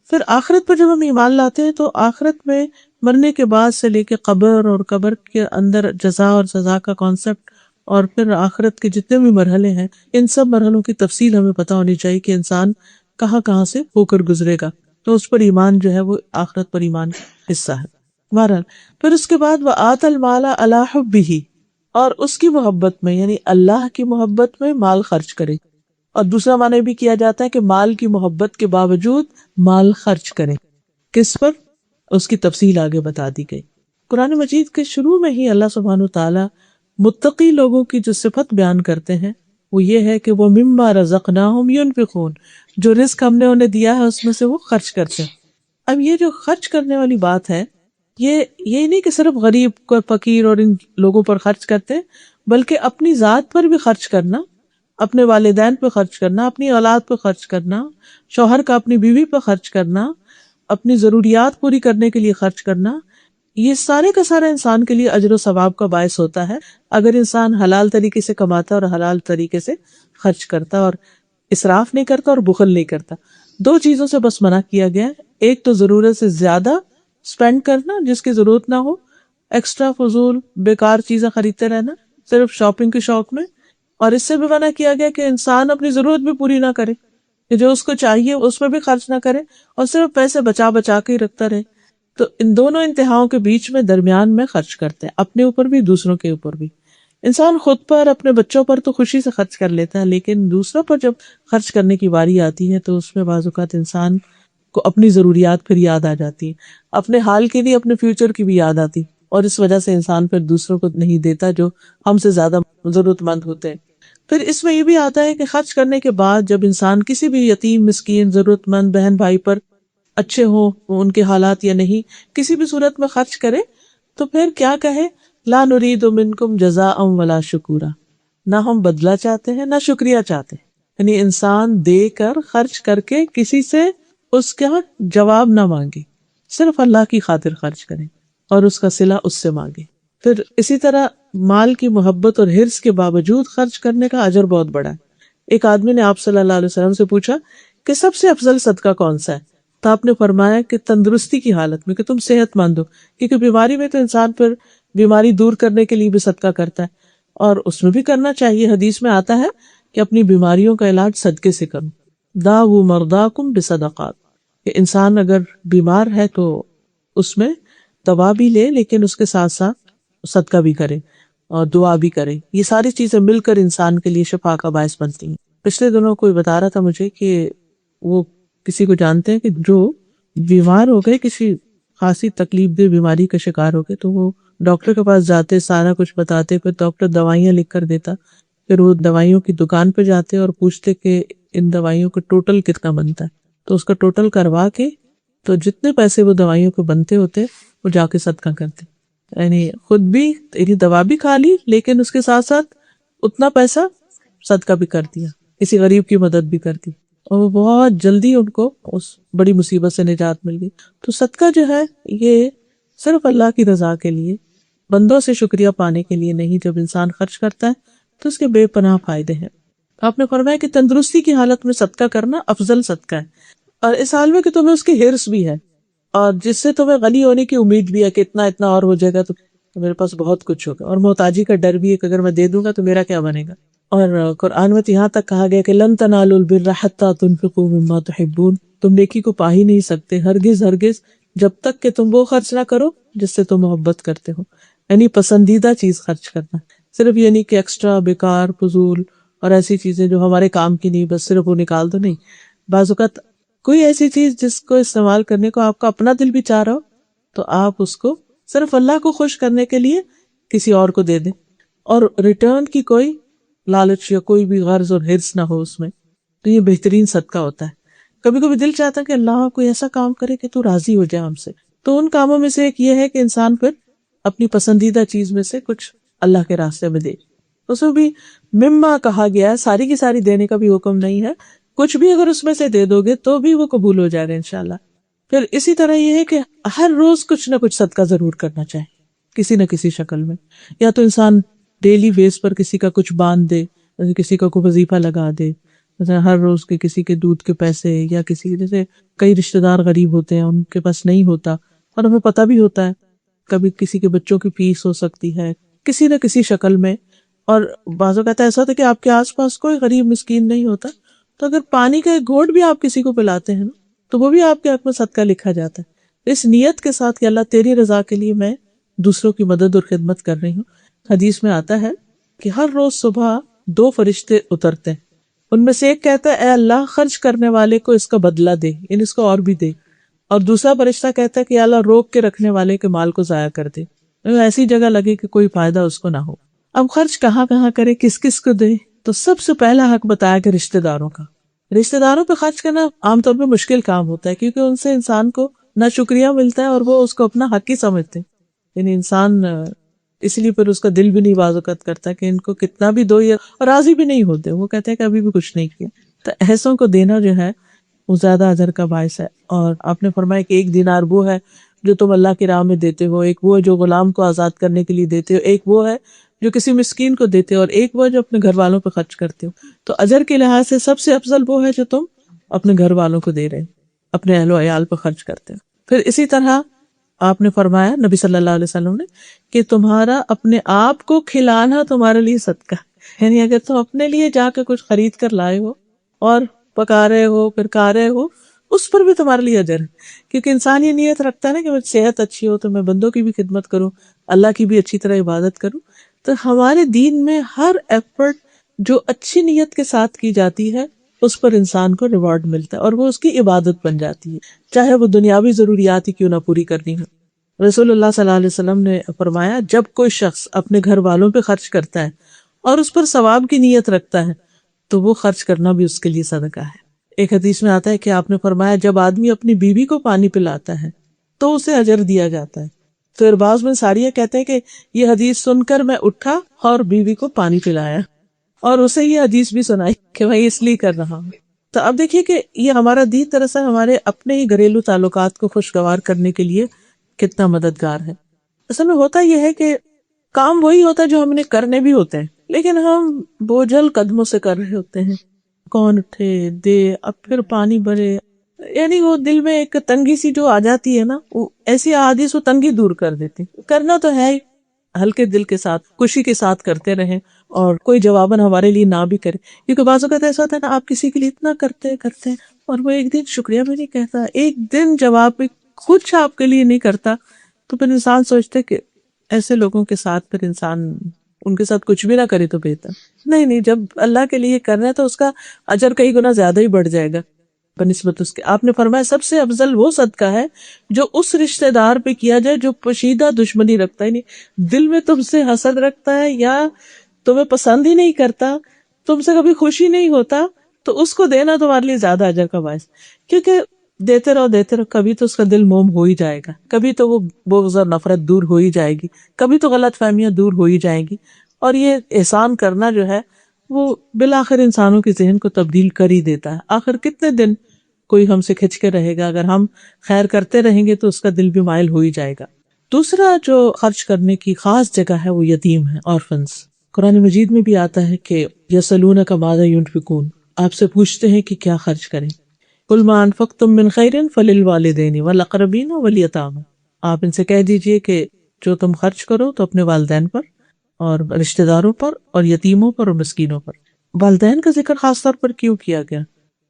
پھر آخرت پر جب ہم ایمان لاتے ہیں تو آخرت میں مرنے کے بعد سے لے کے قبر اور قبر کے اندر جزا اور سزا کا کانسیپٹ، اور پھر آخرت کے جتنے بھی مرحلے ہیں ان سب مرحلوں کی تفصیل ہمیں پتہ ہونی چاہیے کہ انسان کہاں کہاں سے ہو کر گزرے گا، تو اس پر ایمان جو ہے وہ آخرت پر ایمان کا حصہ ہے۔ بہرحال پھر اس کے بعد وَآتَى الْمَالَ عَلَى حُبِّهِ، اور اس کی محبت میں یعنی اللہ کی محبت میں مال خرچ کرے، اور دوسرا معنی بھی کیا جاتا ہے کہ مال کی محبت کے باوجود مال خرچ کرے۔ کس پر؟ اس کی تفصیل آگے بتا دی گئی۔ قرآن مجید کے شروع میں ہی اللہ سبحانہ وتعالی متقی لوگوں کی جو صفت بیان کرتے ہیں وہ یہ ہے کہ وہ مما رزقناہم ينفقون، جو رزق ہم نے انہیں دیا ہے اس میں سے وہ خرچ کرتے ہیں۔ اب یہ جو خرچ کرنے والی بات ہے، یہ نہیں کہ صرف غریب کو، فقیر اور ان لوگوں پر خرچ کرتے ہیں، بلکہ اپنی ذات پر بھی خرچ کرنا، اپنے والدین پہ خرچ کرنا، اپنی اولاد پہ خرچ کرنا، شوہر کا اپنی بیوی پہ خرچ کرنا، اپنی ضروریات پوری کرنے کے لیے خرچ کرنا، یہ سارے کا سارا انسان کے لیے اجر و ثواب کا باعث ہوتا ہے اگر انسان حلال طریقے سے کماتا اور حلال طریقے سے خرچ کرتا اور اسراف نہیں کرتا اور بخل نہیں کرتا۔ دو چیزوں سے بس منع کیا گیا ہے، ایک تو ضرورت سے زیادہ سپینڈ کرنا جس کی ضرورت نہ ہو، ایکسٹرا فضول بیکار چیزیں خریدتے رہنا صرف شاپنگ کے شوق میں، اور اس سے بھی منع کیا گیا کہ انسان اپنی ضرورت بھی پوری نہ کرے، کہ جو اس کو چاہیے اس میں بھی خرچ نہ کرے اور صرف پیسے بچا بچا کے ہی رکھتا رہے۔ تو ان دونوں انتہاؤں کے بیچ میں درمیان میں خرچ کرتے ہیں، اپنے اوپر بھی دوسروں کے اوپر بھی۔ انسان خود پر، اپنے بچوں پر تو خوشی سے خرچ کر لیتا ہے، لیکن دوسروں پر جب خرچ کرنے کی باری آتی ہے تو اس میں بعض اوقات انسان کو اپنی ضروریات پھر یاد آ جاتی ہے، اپنے حال کی نہیں اپنے فیوچر کی بھی یاد آتی، اور اس وجہ سے انسان پھر دوسروں کو نہیں دیتا جو ہم سے زیادہ ضرورت مند ہوتے ہیں۔ پھر اس میں یہ بھی آتا ہے کہ خرچ کرنے کے بعد جب انسان کسی بھی یتیم، مسکین، ضرورت مند بہن بھائی پر اچھے ہوں ان کے حالات یا نہیں، کسی بھی صورت میں خرچ کرے تو پھر کیا کہے، لا نرید منکم جزاء ولا شکورا، نہ ہم بدلہ چاہتے ہیں نہ شکریہ چاہتے ہیں، یعنی انسان دے کر خرچ کر کے کسی سے اس کا جواب نہ مانگے، صرف اللہ کی خاطر خرچ کرے اور اس کا صلہ اس سے مانگے۔ پھر اسی طرح مال کی محبت اور حرص کے باوجود خرچ کرنے کا اجر بہت بڑا ہے۔ ایک آدمی نے آپ صلی اللہ علیہ وسلم سے پوچھا کہ سب سے افضل صدقہ کون سا ہے؟ تو آپ نے فرمایا کہ تندرستی کی حالت میں، کہ تم صحت مند ہو، کیونکہ بیماری میں تو انسان پھر بیماری دور کرنے کے لیے بھی صدقہ کرتا ہے، اور اس میں بھی کرنا چاہیے۔ حدیث میں آتا ہے کہ اپنی بیماریوں کا علاج صدقے سے کرو، داؤ مرضاکم بصدقات، کہ انسان اگر بیمار ہے تو اس میں دوا بھی لے لیکن اس کے ساتھ ساتھ صدقہ بھی کرے اور دعا بھی کرے، یہ ساری چیزیں مل کر انسان کے لیے شفا کا باعث بنتی ہیں۔ پچھلے دنوں کوئی بتا رہا تھا مجھے کہ وہ کسی کو جانتے ہیں کہ جو بیمار ہو گئے، کسی خاصی تکلیف دہ بیماری کا شکار ہو گئے، تو وہ ڈاکٹر کے پاس جاتے، سارا کچھ بتاتے، پھر ڈاکٹر دوائیاں لکھ کر دیتا، پھر وہ دوائیوں کی دکان پہ جاتے اور پوچھتے کہ ان دوائیوں کا ٹوٹل کتنا بنتا ہے، تو اس کا ٹوٹل کروا کے تو جتنے پیسے وہ دوائیوں کو بنتے ہوتے وہ جا کے صدقہ کرتے، یعنی خود بھی یعنی دوا بھی کھا لی لیکن اس کے ساتھ ساتھ اتنا پیسہ صدقہ بھی کر دیا، کسی غریب کی مدد بھی کر دی، اور وہ بہت جلدی ان کو اس بڑی مصیبت سے نجات مل گئی۔ تو صدقہ جو ہے یہ صرف اللہ کی رضا کے لیے، بندوں سے شکریہ پانے کے لیے نہیں، جب انسان خرچ کرتا ہے تو اس کے بے پناہ فائدے ہیں۔ آپ نے فرمایا کہ تندرستی کی حالت میں صدقہ کرنا افضل صدقہ ہے، اور اس حال میں کہ تمہیں اس کی حرص بھی ہے اور جس سے تمہیں غنی ہونے کی امید بھی ہے کہ اتنا اتنا اور ہو جائے گا تو میرے پاس بہت کچھ ہوگا، اور محتاجی کا ڈر بھی ہے کہ اگر میں دے دوں گا تو میرا کیا بنے گا۔ اور قرآن میں یہاں تک کہا گیا کہ لن تنالوا البر حتى تنفقوا مما تحبون، تم نیکی کو پا ہی نہیں سکتے ہرگز ہرگز جب تک کہ تم وہ خرچ نہ کرو جس سے تم محبت کرتے ہو، یعنی پسندیدہ چیز خرچ کرنا، صرف یہ نہیں کہ ایکسٹرا بیکار فضول اور ایسی چیزیں جو ہمارے کام کی نہیں بس صرف وہ نکال دو، نہیں، بعض اوقات کوئی ایسی چیز جس کو استعمال کرنے کو آپ کا اپنا دل بھی چاہ رہا ہو تو آپ اس کو صرف اللہ کو خوش کرنے کے لیے کسی اور کو دے دیں، اور ریٹرن کی کوئی لالچ یا کوئی بھی غرض اور حرص نہ ہو اس میں، تو یہ بہترین صدقہ ہوتا ہے۔ کبھی کبھی دل چاہتا ہے کہ اللہ کوئی ایسا کام کرے کہ تو راضی ہو جائے ہم سے، تو ان کاموں میں سے ایک یہ ہے کہ انسان پھر اپنی پسندیدہ چیز میں سے کچھ اللہ کے راستے میں دے۔ اس میں بھی مما کہا گیا ہے، ساری کی ساری دینے کا بھی حکم نہیں ہے، کچھ بھی اگر اس میں سے دے دو گے تو بھی وہ قبول ہو جائے گا انشاءاللہ۔ پھر اسی طرح یہ ہے کہ ہر روز کچھ نہ کچھ صدقہ ضرور کرنا چاہیے کسی نہ کسی شکل میں، یا تو انسان ڈیلی بیس پر کسی کا کچھ باندھ دے، کسی کا کوئی وظیفہ لگا دے، مثلا ہر روز کے کسی کے دودھ کے پیسے، یا کسی جیسے کئی رشتہ دار غریب ہوتے ہیں ان کے پاس نہیں ہوتا اور ہمیں پتہ بھی ہوتا ہے، کبھی کسی کے بچوں کی فیس ہو سکتی ہے کسی نہ کسی شکل میں، اور بعض اوقات ایسا ہوتا ہے کہ آپ کے آس پاس کوئی غریب مسکین نہیں ہوتا تو اگر پانی کا ایک گھونٹ بھی آپ کسی کو پلاتے ہیں نا تو وہ بھی آپ کے حق میں صدقہ لکھا جاتا ہے، اس نیت کے ساتھ کہ اللہ تیری رضا کے لیے میں دوسروں کی مدد اور خدمت کر رہی ہوں۔ حدیث میں آتا ہے کہ ہر روز صبح 2 فرشتے اترتے ہیں، ان میں سے ایک کہتا ہے اے اللہ خرچ کرنے والے کو اس کا بدلہ دے، یعنی اس کو اور بھی دے، اور دوسرا فرشتہ کہتا ہے کہ اے اللہ روک کے رکھنے والے کے مال کو ضائع کر دے، ایسی جگہ لگے کہ کوئی فائدہ اس کو نہ ہو۔ اب خرچ کہاں کہاں کرے، کس کس کو دے؟ تو سب سے پہلا حق بتایا کہ رشتہ داروں کا۔ رشتہ داروں پہ خرچ کرنا عام طور پہ مشکل کام ہوتا ہے، کیونکہ ان سے انسان کو نہ شکریہ ملتا ہے اور وہ اس کو اپنا حق ہی سمجھتے ہیں، یعنی انسان اس لیے پھر اس کا دل بھی نہیں بازوقت کرتا کہ ان کو کتنا بھی دو، اور راضی بھی نہیں ہوتے، وہ کہتے ہیں کہ ابھی بھی کچھ نہیں کیا۔ تو ایسوں کو دینا جو ہے وہ زیادہ اجر کا باعث ہے۔ اور آپ نے فرمایا کہ 1 دینار وہ ہے جو تم اللہ کی راہ میں دیتے ہو، ایک وہ ہے جو غلام کو آزاد کرنے کے لیے دیتے ہو، ایک وہ ہے جو کسی مسکین کو دیتے ہو، اور ایک وہ جو اپنے گھر والوں پہ خرچ کرتے ہو۔ تو اجر کے لحاظ سے سب سے افضل وہ ہے جو تم اپنے گھر والوں کو دے رہے ہو، اپنے اہل و عیال پہ خرچ کرتے ہو۔ پھر اسی طرح آپ نے فرمایا نبی صلی اللہ علیہ وسلم نے کہ تمہارا اپنے آپ کو کھلانا تمہارے لیے صدقہ ہے، یعنی اگر تم اپنے لیے جا کے کچھ خرید کر لائے ہو اور پکا رہے ہو پھر کھا رہے ہو، اس پر بھی تمہارے لیے اجر ہے، کیونکہ انسان یہ نیت رکھتا ہے نا کہ میری صحت اچھی ہو تو میں بندوں کی بھی خدمت کروں، اللہ کی بھی اچھی طرح عبادت کروں۔ تو ہمارے دین میں ہر ایفرٹ جو اچھی نیت کے ساتھ کی جاتی ہے اس پر انسان کو ریوارڈ ملتا ہے اور وہ اس کی عبادت بن جاتی ہے، چاہے وہ دنیاوی ضروریات ہی کیوں نہ پوری کرنی ہو۔ رسول اللہ صلی اللہ علیہ وسلم نے فرمایا جب کوئی شخص اپنے گھر والوں پہ خرچ کرتا ہے اور اس پر ثواب کی نیت رکھتا ہے تو وہ خرچ کرنا بھی اس کے لیے صدقہ ہے۔ ایک حدیث میں آتا ہے کہ آپ نے فرمایا جب آدمی اپنی بیوی کو پانی پلاتا ہے تو اسے اجر دیا جاتا ہے۔ تو ارباز بن ساریہ کہتے ہیں کہ یہ حدیث سن کر میں اٹھا اور بیوی کو پانی پلایا اور اسے یہ حدیث بھی سنائی کہ میں اس لیے کر رہا ہوں۔ تو اب دیکھیے کہ یہ ہمارا دین دراصل ہمارے اپنے ہی گھریلو تعلقات کو خوشگوار کرنے کے لیے کتنا مددگار ہے۔ اصل میں ہوتا یہ ہے کہ کام وہی ہوتا ہے جو ہم نے کرنے بھی ہوتے ہیں، لیکن ہم بوجھل قدموں سے کر رہے ہوتے ہیں، کون اٹھے دے اب پھر پانی بھرے، یعنی وہ دل میں ایک تنگی سی جو آ جاتی ہے نا، وہ ایسی احادیث وہ تنگی دور کر دیتی۔ کرنا تو ہے ہی، ہلکے دل کے ساتھ خوشی کے ساتھ کرتے رہیں اور کوئی جواباً ہمارے لیے نہ بھی کرے، کیونکہ بعض اوقات ایسا ہوتا ہے نا آپ کسی کے لیے اتنا کرتے کرتے اور وہ ایک دن شکریہ بھی نہیں کہتا، ایک دن جواب بھی کچھ آپ کے لیے نہیں کرتا، تو پھر انسان سوچتے کہ ایسے لوگوں کے ساتھ پھر انسان ان کے ساتھ کچھ بھی نہ کرے تو بہتر۔ نہیں، جب اللہ کے لیے کرنا ہے تو اس کا اجر کئی گنا زیادہ ہی بڑھ جائے گا بنسبت اس کے۔ آپ نے فرمایا سب سے افضل وہ صدقہ ہے جو اس رشتہ دار پہ کیا جائے جو پوشیدہ دشمنی رکھتا ہے، نہیں دل میں تم سے حسد رکھتا ہے یا تمہیں پسند ہی نہیں کرتا، تم سے کبھی خوشی نہیں ہوتا، تو اس کو دینا تمہارے لیے زیادہ اجر کا باعث، کیونکہ دیتے رہو کبھی تو اس کا دل موم ہو ہی جائے گا، کبھی تو وہ بغض اور نفرت دور ہو ہی جائے گی، کبھی تو غلط فہمیاں دور ہو ہی جائیں گی، اور یہ احسان کرنا جو ہے وہ بالآخر انسانوں کے ذہن کو تبدیل کر ہی دیتا ہے۔ آخر کتنے دن کوئی ہم سے کھچ کے رہے گا؟ اگر ہم خیر کرتے رہیں گے تو اس کا دل بھی مائل ہو ہی جائے گا۔ دوسرا جو خرچ کرنے کی خاص جگہ ہے وہ یتیم ہے، آرفنس۔ قرآن مجید میں بھی آتا ہے کہ یسألونک ماذا ینفقون، آپ سے پوچھتے ہیں کہ کیا خرچ کریں۔ قل ما انفقتم من خیر فللوالدین والاقربین والیتامى، آپ ان سے کہہ دیجئے کہ جو تم خرچ کرو تو اپنے والدین پر اور رشتہ داروں پر اور یتیموں پر اور مسکینوں پر۔ والدین کا ذکر خاص طور پر کیوں کیا گیا؟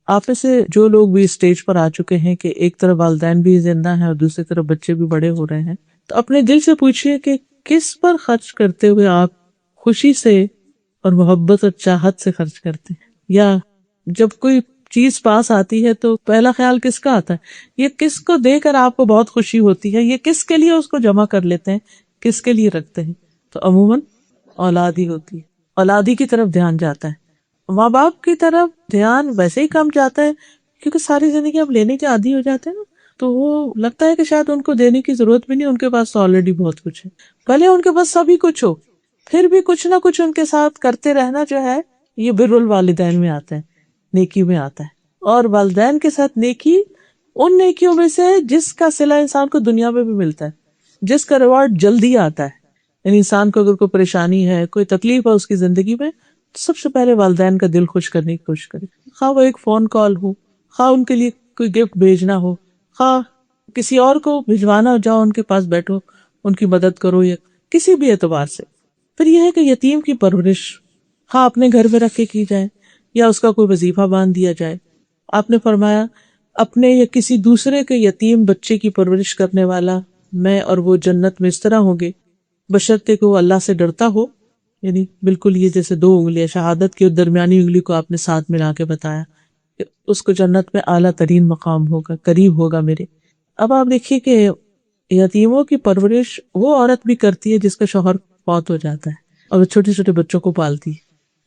آپ میں سے جو لوگ بھی اسٹیج پر آ چکے ہیں کہ ایک طرف والدین بھی زندہ ہیں اور دوسری طرف بچے بھی بڑے ہو رہے ہیں، تو اپنے دل سے پوچھئے کہ کس پر خرچ کرتے ہوئے آپ خوشی سے اور محبت اور چاہت سے خرچ کرتے ہیں، یا جب کوئی چیز پاس آتی ہے تو پہلا خیال کس کا آتا ہے؟ یہ کس کو دے کر آپ کو بہت خوشی ہوتی ہے، یہ کس کے لیے اس کو جمع کر لیتے ہیں، کس کے لیے رکھتے ہیں؟ تو عموماً اولاد ہی ہوتی ہے، اولادی کی طرف دھیان جاتا ہے۔ ماں باپ کی طرف دھیان ویسے ہی کم جاتا ہے کیونکہ ساری زندگی اب لینے کے عادی ہو جاتے ہیں نا، تو وہ لگتا ہے کہ شاید ان کو دینے کی ضرورت بھی نہیں، ان کے پاس تو آلریڈی بہت کچھ ہے۔ بھلے ان کے پاس سبھی کچھ ہو، پھر بھی کچھ نہ کچھ ان کے ساتھ کرتے رہنا جو ہے یہ بر الوالدین میں آتا ہے، نیکی میں آتا ہے۔ اور والدین کے ساتھ نیکی ان نیکیوں میں سے جس کا صلہ انسان کو دنیا میں بھی ملتا ہے، جس کا ریوارڈ جلدی آتا ہے۔ یعنی انسان کو اگر کوئی پریشانی ہے، کوئی تکلیف ہے اس کی زندگی میں، تو سب سے پہلے والدین کا دل خوش کرنے کی کوشش کرے، خواہ وہ ایک فون کال ہو، خواہ ان کے لیے کوئی گفٹ بھیجنا ہو، خواہ کسی اور کو بھجوانا ہو، جاؤ ان کے پاس بیٹھو ان کی مدد کرو، یا کسی بھی اعتبار سے۔ پھر یہ ہے کہ یتیم کی پرورش خواہ اپنے گھر میں رکھ کے کی جائے یا اس کا کوئی وظیفہ باندھ دیا جائے. آپ نے فرمایا اپنے یا کسی دوسرے کے یتیم بچے کی پرورش کرنے والا میں اور وہ جنت میں اس طرح ہوں گے بشرطے کہ وہ اللہ سے ڈرتا ہو. یعنی بالکل یہ جیسے 2 انگلیاں شہادت کی اور درمیانی انگلی کو آپ نے ساتھ ملا کے بتایا کہ اس کو جنت میں اعلیٰ ترین مقام ہوگا، قریب ہوگا میرے. اب آپ دیکھیے کہ یتیموں کی پرورش وہ عورت بھی کرتی ہے جس کا شوہر فوت ہو جاتا ہے اور وہ چھوٹے چھوٹے بچوں کو پالتی ہے.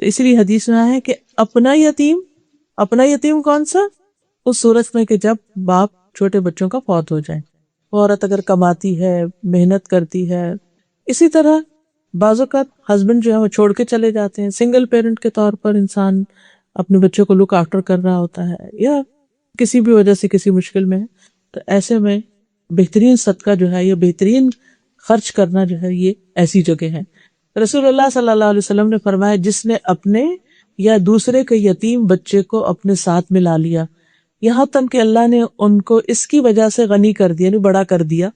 تو اسی لیے حدیث میں ہے کہ اپنا یتیم کون سا؟ اس صورت میں کہ جب باپ چھوٹے بچوں کا فوت ہو جائے. وہ عورت اگر کماتی ہے، محنت کرتی ہے. اسی طرح بعض اوقات ہسبینڈ جو ہے وہ چھوڑ کے چلے جاتے ہیں، سنگل پیرنٹ کے طور پر انسان اپنے بچوں کو لک آفٹر کر رہا ہوتا ہے یا کسی بھی وجہ سے کسی مشکل میں ہے، تو ایسے میں بہترین صدقہ جو ہے، یہ بہترین خرچ کرنا جو ہے، یہ ایسی جگہ ہے. رسول اللہ صلی اللہ علیہ وسلم نے فرمایا جس نے اپنے یا دوسرے کے یتیم بچے کو اپنے ساتھ ملا لیا، یہاں تک کہ اللہ نے ان کو اس کی وجہ سے غنی کر دیا، یعنی بڑا کر دیا،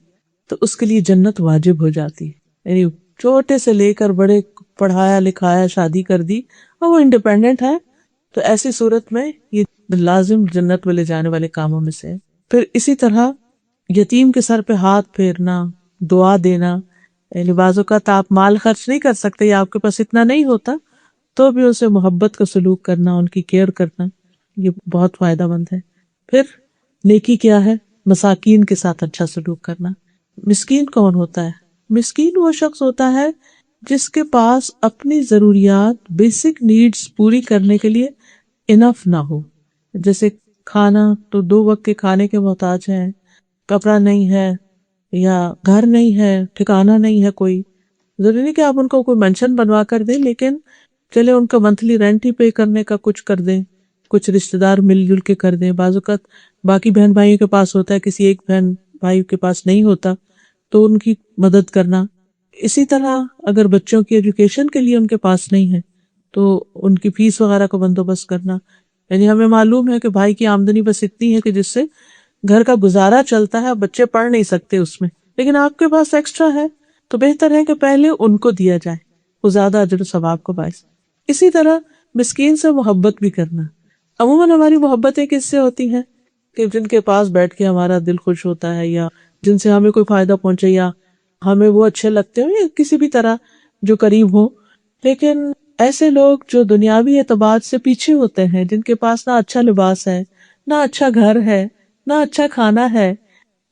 تو اس کے لیے جنت واجب ہو جاتی ہے. یعنی چھوٹے سے لے کر بڑے پڑھایا لکھایا، شادی کر دی اور وہ انڈیپینڈنٹ ہے، تو ایسی صورت میں یہ لازم جنت میں لے جانے والے کاموں میں سے ہے. پھر اسی طرح یتیم کے سر پہ ہاتھ پھیرنا، دعا دینا. یعنی بعض اوقات آپ مال خرچ نہیں کر سکتے یا آپ کے پاس اتنا نہیں ہوتا، تو بھی اسے محبت کا سلوک کرنا، ان کی کیئر کرنا، یہ بہت فائدہ مند ہے. پھر نیکی کیا ہے؟ مساکین کے ساتھ اچھا سلوک کرنا. مسکین کون ہوتا ہے؟ مسکین وہ شخص ہوتا ہے جس کے پاس اپنی ضروریات، بیسک نیڈز پوری کرنے کے لیے انف نہ ہو. جیسے کھانا، تو 2 وقت کے کھانے کے محتاج ہیں، کپڑا نہیں ہے، یا گھر نہیں ہے، ٹھکانہ نہیں ہے کوئی. ضروری نہیں کہ آپ ان کو کوئی مینشن بنوا کر دیں، لیکن چلے ان کا منتھلی رینٹ ہی پے کرنے کا کچھ کر دیں، کچھ رشتہ دار مل جل کے کر دیں. بعض اوقات باقی بہن بھائیوں کے پاس ہوتا ہے، کسی ایک بہن بھائی کے پاس نہیں ہوتا، تو ان کی مدد کرنا. اسی طرح اگر بچوں کی ایجوکیشن کے لیے ان کے پاس نہیں ہے تو ان کی فیس وغیرہ کا بندوبست کرنا. یعنی ہمیں معلوم ہے کہ بھائی کی آمدنی بس اتنی ہے کہ جس سے گھر کا گزارا چلتا ہے، بچے پڑھ نہیں سکتے اس میں، لیکن آپ کے پاس ایکسٹرا ہے تو بہتر ہے کہ پہلے ان کو دیا جائے، وہ زیادہ اجر و ثواب کو باعث. اسی طرح مسکین سے محبت بھی کرنا. عموماً ہماری محبتیں کس سے ہوتی ہیں؟ کہ جن کے پاس بیٹھ کے ہمارا دل خوش ہوتا ہے، یا جن سے ہمیں کوئی فائدہ پہنچے، یا ہمیں وہ اچھے لگتے ہوں، یا کسی بھی طرح جو قریب ہو. لیکن ایسے لوگ جو دنیاوی اعتبار سے پیچھے ہوتے ہیں، جن کے پاس نہ اچھا لباس ہے، نہ اچھا گھر ہے، نہ اچھا کھانا ہے،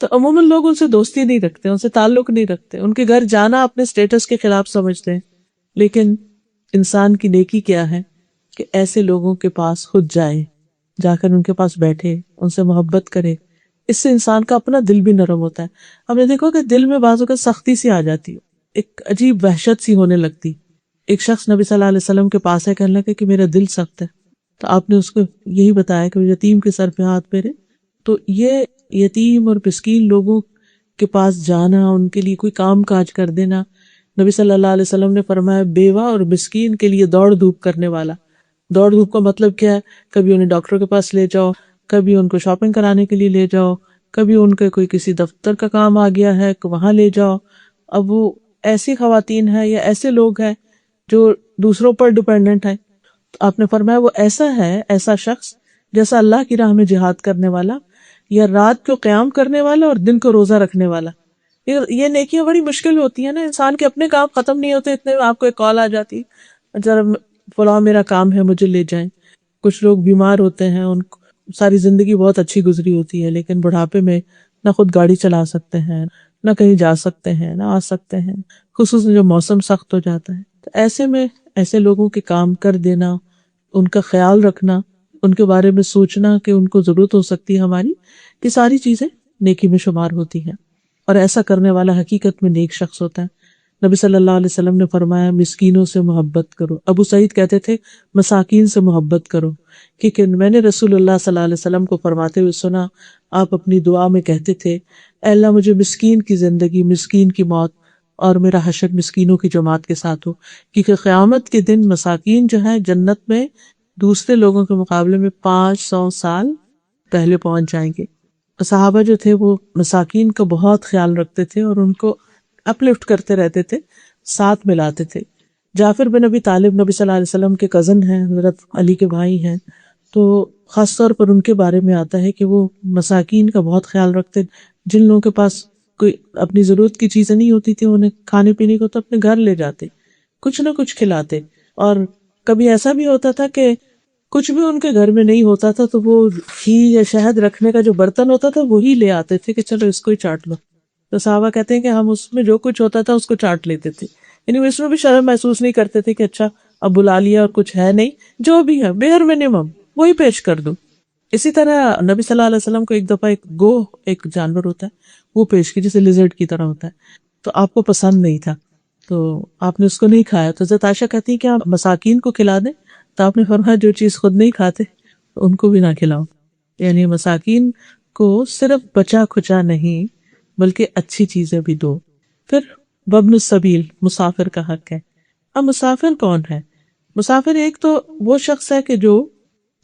تو عموماً لوگ ان سے دوستی نہیں رکھتے، ان سے تعلق نہیں رکھتے، ان کے گھر جانا اپنے سٹیٹس کے خلاف سمجھتے ہیں. لیکن انسان کی نیکی کیا ہے کہ ایسے لوگوں کے پاس خود جائے، جا کر ان کے پاس بیٹھے، ان سے محبت کرے. اس سے انسان کا اپنا دل بھی نرم ہوتا ہے. ہم نے دیکھو کہ دل میں بعض اوقات سختی سی آ جاتی ہے، ایک عجیب وحشت سی ہونے لگتی. ایک شخص نبی صلی اللہ علیہ وسلم کے پاس ہے، کہنے لگا کہ میرا دل سخت ہے، تو آپ نے اس کو یہی بتایا کہ یتیم کے سر پہ ہاتھ پھیرے. تو یہ یتیم اور مسکین لوگوں کے پاس جانا، ان کے لیے کوئی کام کاج کر دینا. نبی صلی اللہ علیہ وسلم نے فرمایا بیوہ اور مسکین کے لیے دوڑ دھوپ کرنے والا. دوڑ دھوپ کا مطلب کیا ہے؟ کبھی انہیں ڈاکٹر کے پاس لے جاؤ، کبھی ان کو شاپنگ کرانے کے لیے لے جاؤ، کبھی ان کے کوئی کسی دفتر کا کام آ گیا ہے کہ وہاں لے جاؤ. اب وہ ایسی خواتین ہیں یا ایسے لوگ ہیں جو دوسروں پر ڈیپینڈنٹ ہیں. آپ نے فرمایا وہ ایسا شخص جیسا اللہ کی راہ میں جہاد کرنے والا، یا رات کو قیام کرنے والا اور دن کو روزہ رکھنے والا. یہ نیکیاں بڑی مشکل ہوتی ہیں نا، انسان کے اپنے کام ختم نہیں ہوتے، اتنے میں آپ کو ایک کال آ جاتی، ذرا فلاں میرا کام ہے، مجھے لے جائیں. کچھ لوگ بیمار ہوتے ہیں، ان کو ساری زندگی بہت اچھی گزری ہوتی ہے، لیکن بڑھاپے میں نہ خود گاڑی چلا سکتے ہیں، نہ کہیں جا سکتے ہیں، نہ آ سکتے ہیں، خصوصاً جو موسم سخت ہو جاتا ہے. تو ایسے میں ایسے لوگوں کے کام کر دینا، ان کا خیال رکھنا، ان کے بارے میں سوچنا کہ ان کو ضرورت ہو سکتی ہے ہماری، یہ ساری چیزیں نیکی میں شمار ہوتی ہیں. اور ایسا کرنے والا حقیقت میں نیک شخص ہوتا ہے. نبی صلی اللہ علیہ وسلم نے فرمایا مسکینوں سے محبت کرو. ابو سعید کہتے تھے مساکین سے محبت کرو، کیونکہ میں نے رسول اللہ صلی اللہ علیہ وسلم کو فرماتے ہوئے سنا، آپ اپنی دعا میں کہتے تھے اے اللہ مجھے مسکین کی زندگی، مسکین کی موت، اور میرا حشر مسکینوں کی جماعت کے ساتھ ہو. کیونکہ قیامت کے دن مساکین جو ہے جنت میں دوسرے لوگوں کے مقابلے میں 500 سال پہلے پہنچ جائیں گے. صحابہ جو تھے وہ مساکین کا بہت خیال رکھتے تھے اور ان کو اپ لفٹ کرتے رہتے تھے، ساتھ ملاتے تھے. جعفر بن ابی طالب نبی صلی اللہ علیہ وسلم کے کزن ہیں، حضرت علی کے بھائی ہیں، تو خاص طور پر ان کے بارے میں آتا ہے کہ وہ مساکین کا بہت خیال رکھتے، جن لوگوں کے پاس کوئی اپنی ضرورت کی چیزیں نہیں ہوتی تھی انہیں کھانے پینے کو، تو اپنے گھر لے جاتے، کچھ نہ کچھ کھلاتے. اور کبھی ایسا بھی ہوتا تھا کہ کچھ بھی ان کے گھر میں نہیں ہوتا تھا تو وہ گھی یا شہد رکھنے کا جو برتن ہوتا تھا وہی لے آتے تھے کہ چلو اس کو ہی چاٹ لو. تو صحابہ کہتے ہیں کہ ہم اس میں جو کچھ ہوتا تھا اس کو چاٹ لیتے تھے، یعنی اس میں بھی شرم محسوس نہیں کرتے تھے کہ اچھا اب بلا لیا اور کچھ ہے نہیں، جو بھی ہے بیئر منیمم وہی پیش کر دو. اسی طرح نبی صلی اللہ علیہ وسلم کو ایک دفعہ ایک جانور ہوتا ہے وہ پیش کی، جسے لیزرڈ کی طرح ہوتا ہے، تو آپ کو پسند نہیں تھا تو آپ نے اس کو نہیں کھایا. تو حضرت عائشہ کہتی ہیں کہ آپ مساکین کو کھلا دیں، تو آپ نے فرمایا جو چیز خود نہیں کھاتے ان کو بھی نہ کھلاؤ. یعنی مساکین کو صرف بچا کھچا نہیں بلکہ اچھی چیزیں بھی دو. پھر وابن السبیل، مسافر کا حق ہے. اب مسافر کون ہے؟ مسافر ایک تو وہ شخص ہے کہ جو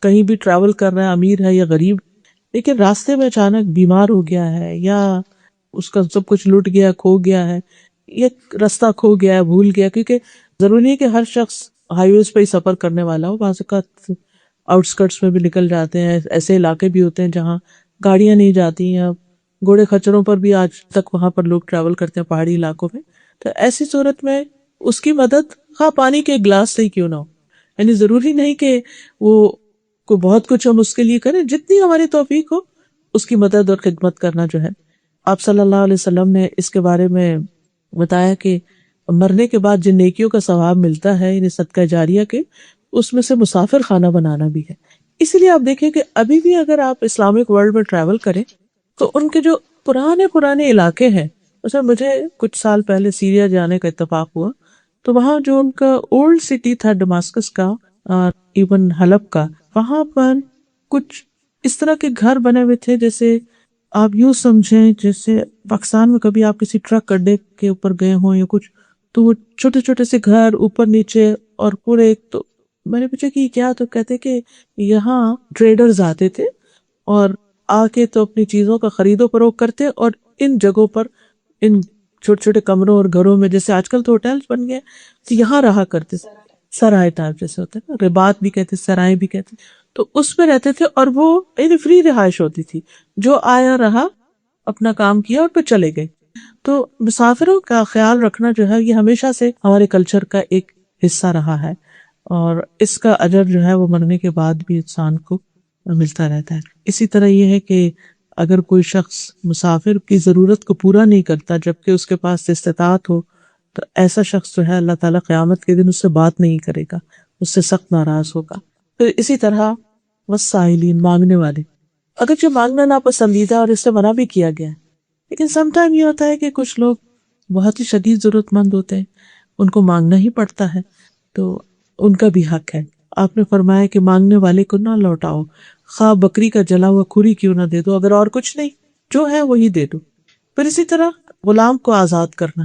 کہیں بھی ٹریول کر رہا ہے، امیر ہے یا غریب، لیکن راستے میں اچانک بیمار ہو گیا ہے یا اس کا سب کچھ لٹ گیا، کھو گیا ہے، یا راستہ کھو گیا ہے، بھول گیا. کیونکہ ضروری نہیں کہ ہر شخص ہائی ویز پہ ہی سفر کرنے والا ہو، بعض اوقات آؤٹ اسکرٹس میں بھی نکل جاتے ہیں، ایسے علاقے بھی ہوتے ہیں جہاں گاڑیاں نہیں جاتی ہیں، گھوڑے خچروں پر بھی آج تک وہاں پر لوگ ٹریول کرتے ہیں پہاڑی علاقوں میں. تو ایسی صورت میں اس کی مدد خواہ پانی کے گلاس سے ہی کیوں نہ ہو، یعنی ضروری نہیں کہ وہ کو بہت کچھ ہم اس کے لیے کریں، جتنی ہماری توفیق ہو اس کی مدد اور خدمت کرنا جو ہے. آپ صلی اللہ علیہ وسلم نے اس کے بارے میں بتایا کہ مرنے کے بعد جن نیکیوں کا ثواب ملتا ہے، یعنی صدقہ جاریہ کے، اس میں سے مسافر خانہ بنانا بھی ہے. اسی لیے آپ دیکھیں کہ ابھی بھی اگر آپ اسلامک ورلڈ میں ٹریول کریں تو ان کے جو پرانے علاقے ہیں، مثلا مجھے کچھ سال پہلے سیریا جانے کا اتفاق ہوا، تو وہاں جو ان کا اولڈ سٹی تھا ڈماسکس کا اور ایون حلب کا، وہاں پر کچھ اس طرح کے گھر بنے ہوئے تھے جیسے آپ یوں سمجھیں جیسے پاکستان میں کبھی آپ کسی ٹرک اڈے کے اوپر گئے ہوں یا کچھ، تو وہ چھوٹے چھوٹے سے گھر اوپر نیچے اور پورے. تو میں نے پوچھا کہ یہ کیا؟ تو کہتے کہ یہاں ٹریڈرز آتے تھے اور آ کے تو اپنی چیزوں کا خرید و فروخت کرتے، اور ان جگہوں پر ان چھوٹے چھوٹے کمروں اور گھروں میں، جیسے آج کل تو ہوٹلز بن گئے، تو یہاں رہا کرتے، سرائے ٹائپ جیسے ہوتے ہیں نا، رباط بھی کہتے، سرائے بھی کہتے، تو اس میں رہتے تھے. اور وہ فری رہائش ہوتی تھی، جو آیا رہا اپنا کام کیا اور پھر چلے گئے. تو مسافروں کا خیال رکھنا جو ہے یہ ہمیشہ سے ہمارے کلچر کا ایک حصہ رہا ہے، اور اس کا اجر جو ہے وہ مرنے کے بعد بھی انسان کو ملتا رہتا ہے. اسی طرح یہ ہے کہ اگر کوئی شخص مسافر کی ضرورت کو پورا نہیں کرتا جبکہ اس کے پاس استطاعت ہو، تو ایسا شخص جو ہے اللہ تعالیٰ قیامت کے دن اس سے بات نہیں کرے گا، اس سے سخت ناراض ہوگا. پھر اسی طرح والسائلین، مانگنے والے، اگرچہ مانگنا ناپسندیدہ اور اس سے منع بھی کیا گیا ہے، لیکن سم ٹائم یہ ہوتا ہے کہ کچھ لوگ بہت ہی شدید ضرورت مند ہوتے ہیں، ان کو مانگنا ہی پڑتا ہے، تو ان کا بھی حق ہے. آپ نے فرمایا کہ مانگنے والے کو نہ لوٹاؤ، خواہ بکری کا جلا ہوا کھوری کیوں نہ دے دو، اگر اور کچھ نہیں جو ہے وہی دے دو. پھر اسی طرح غلام کو آزاد کرنا.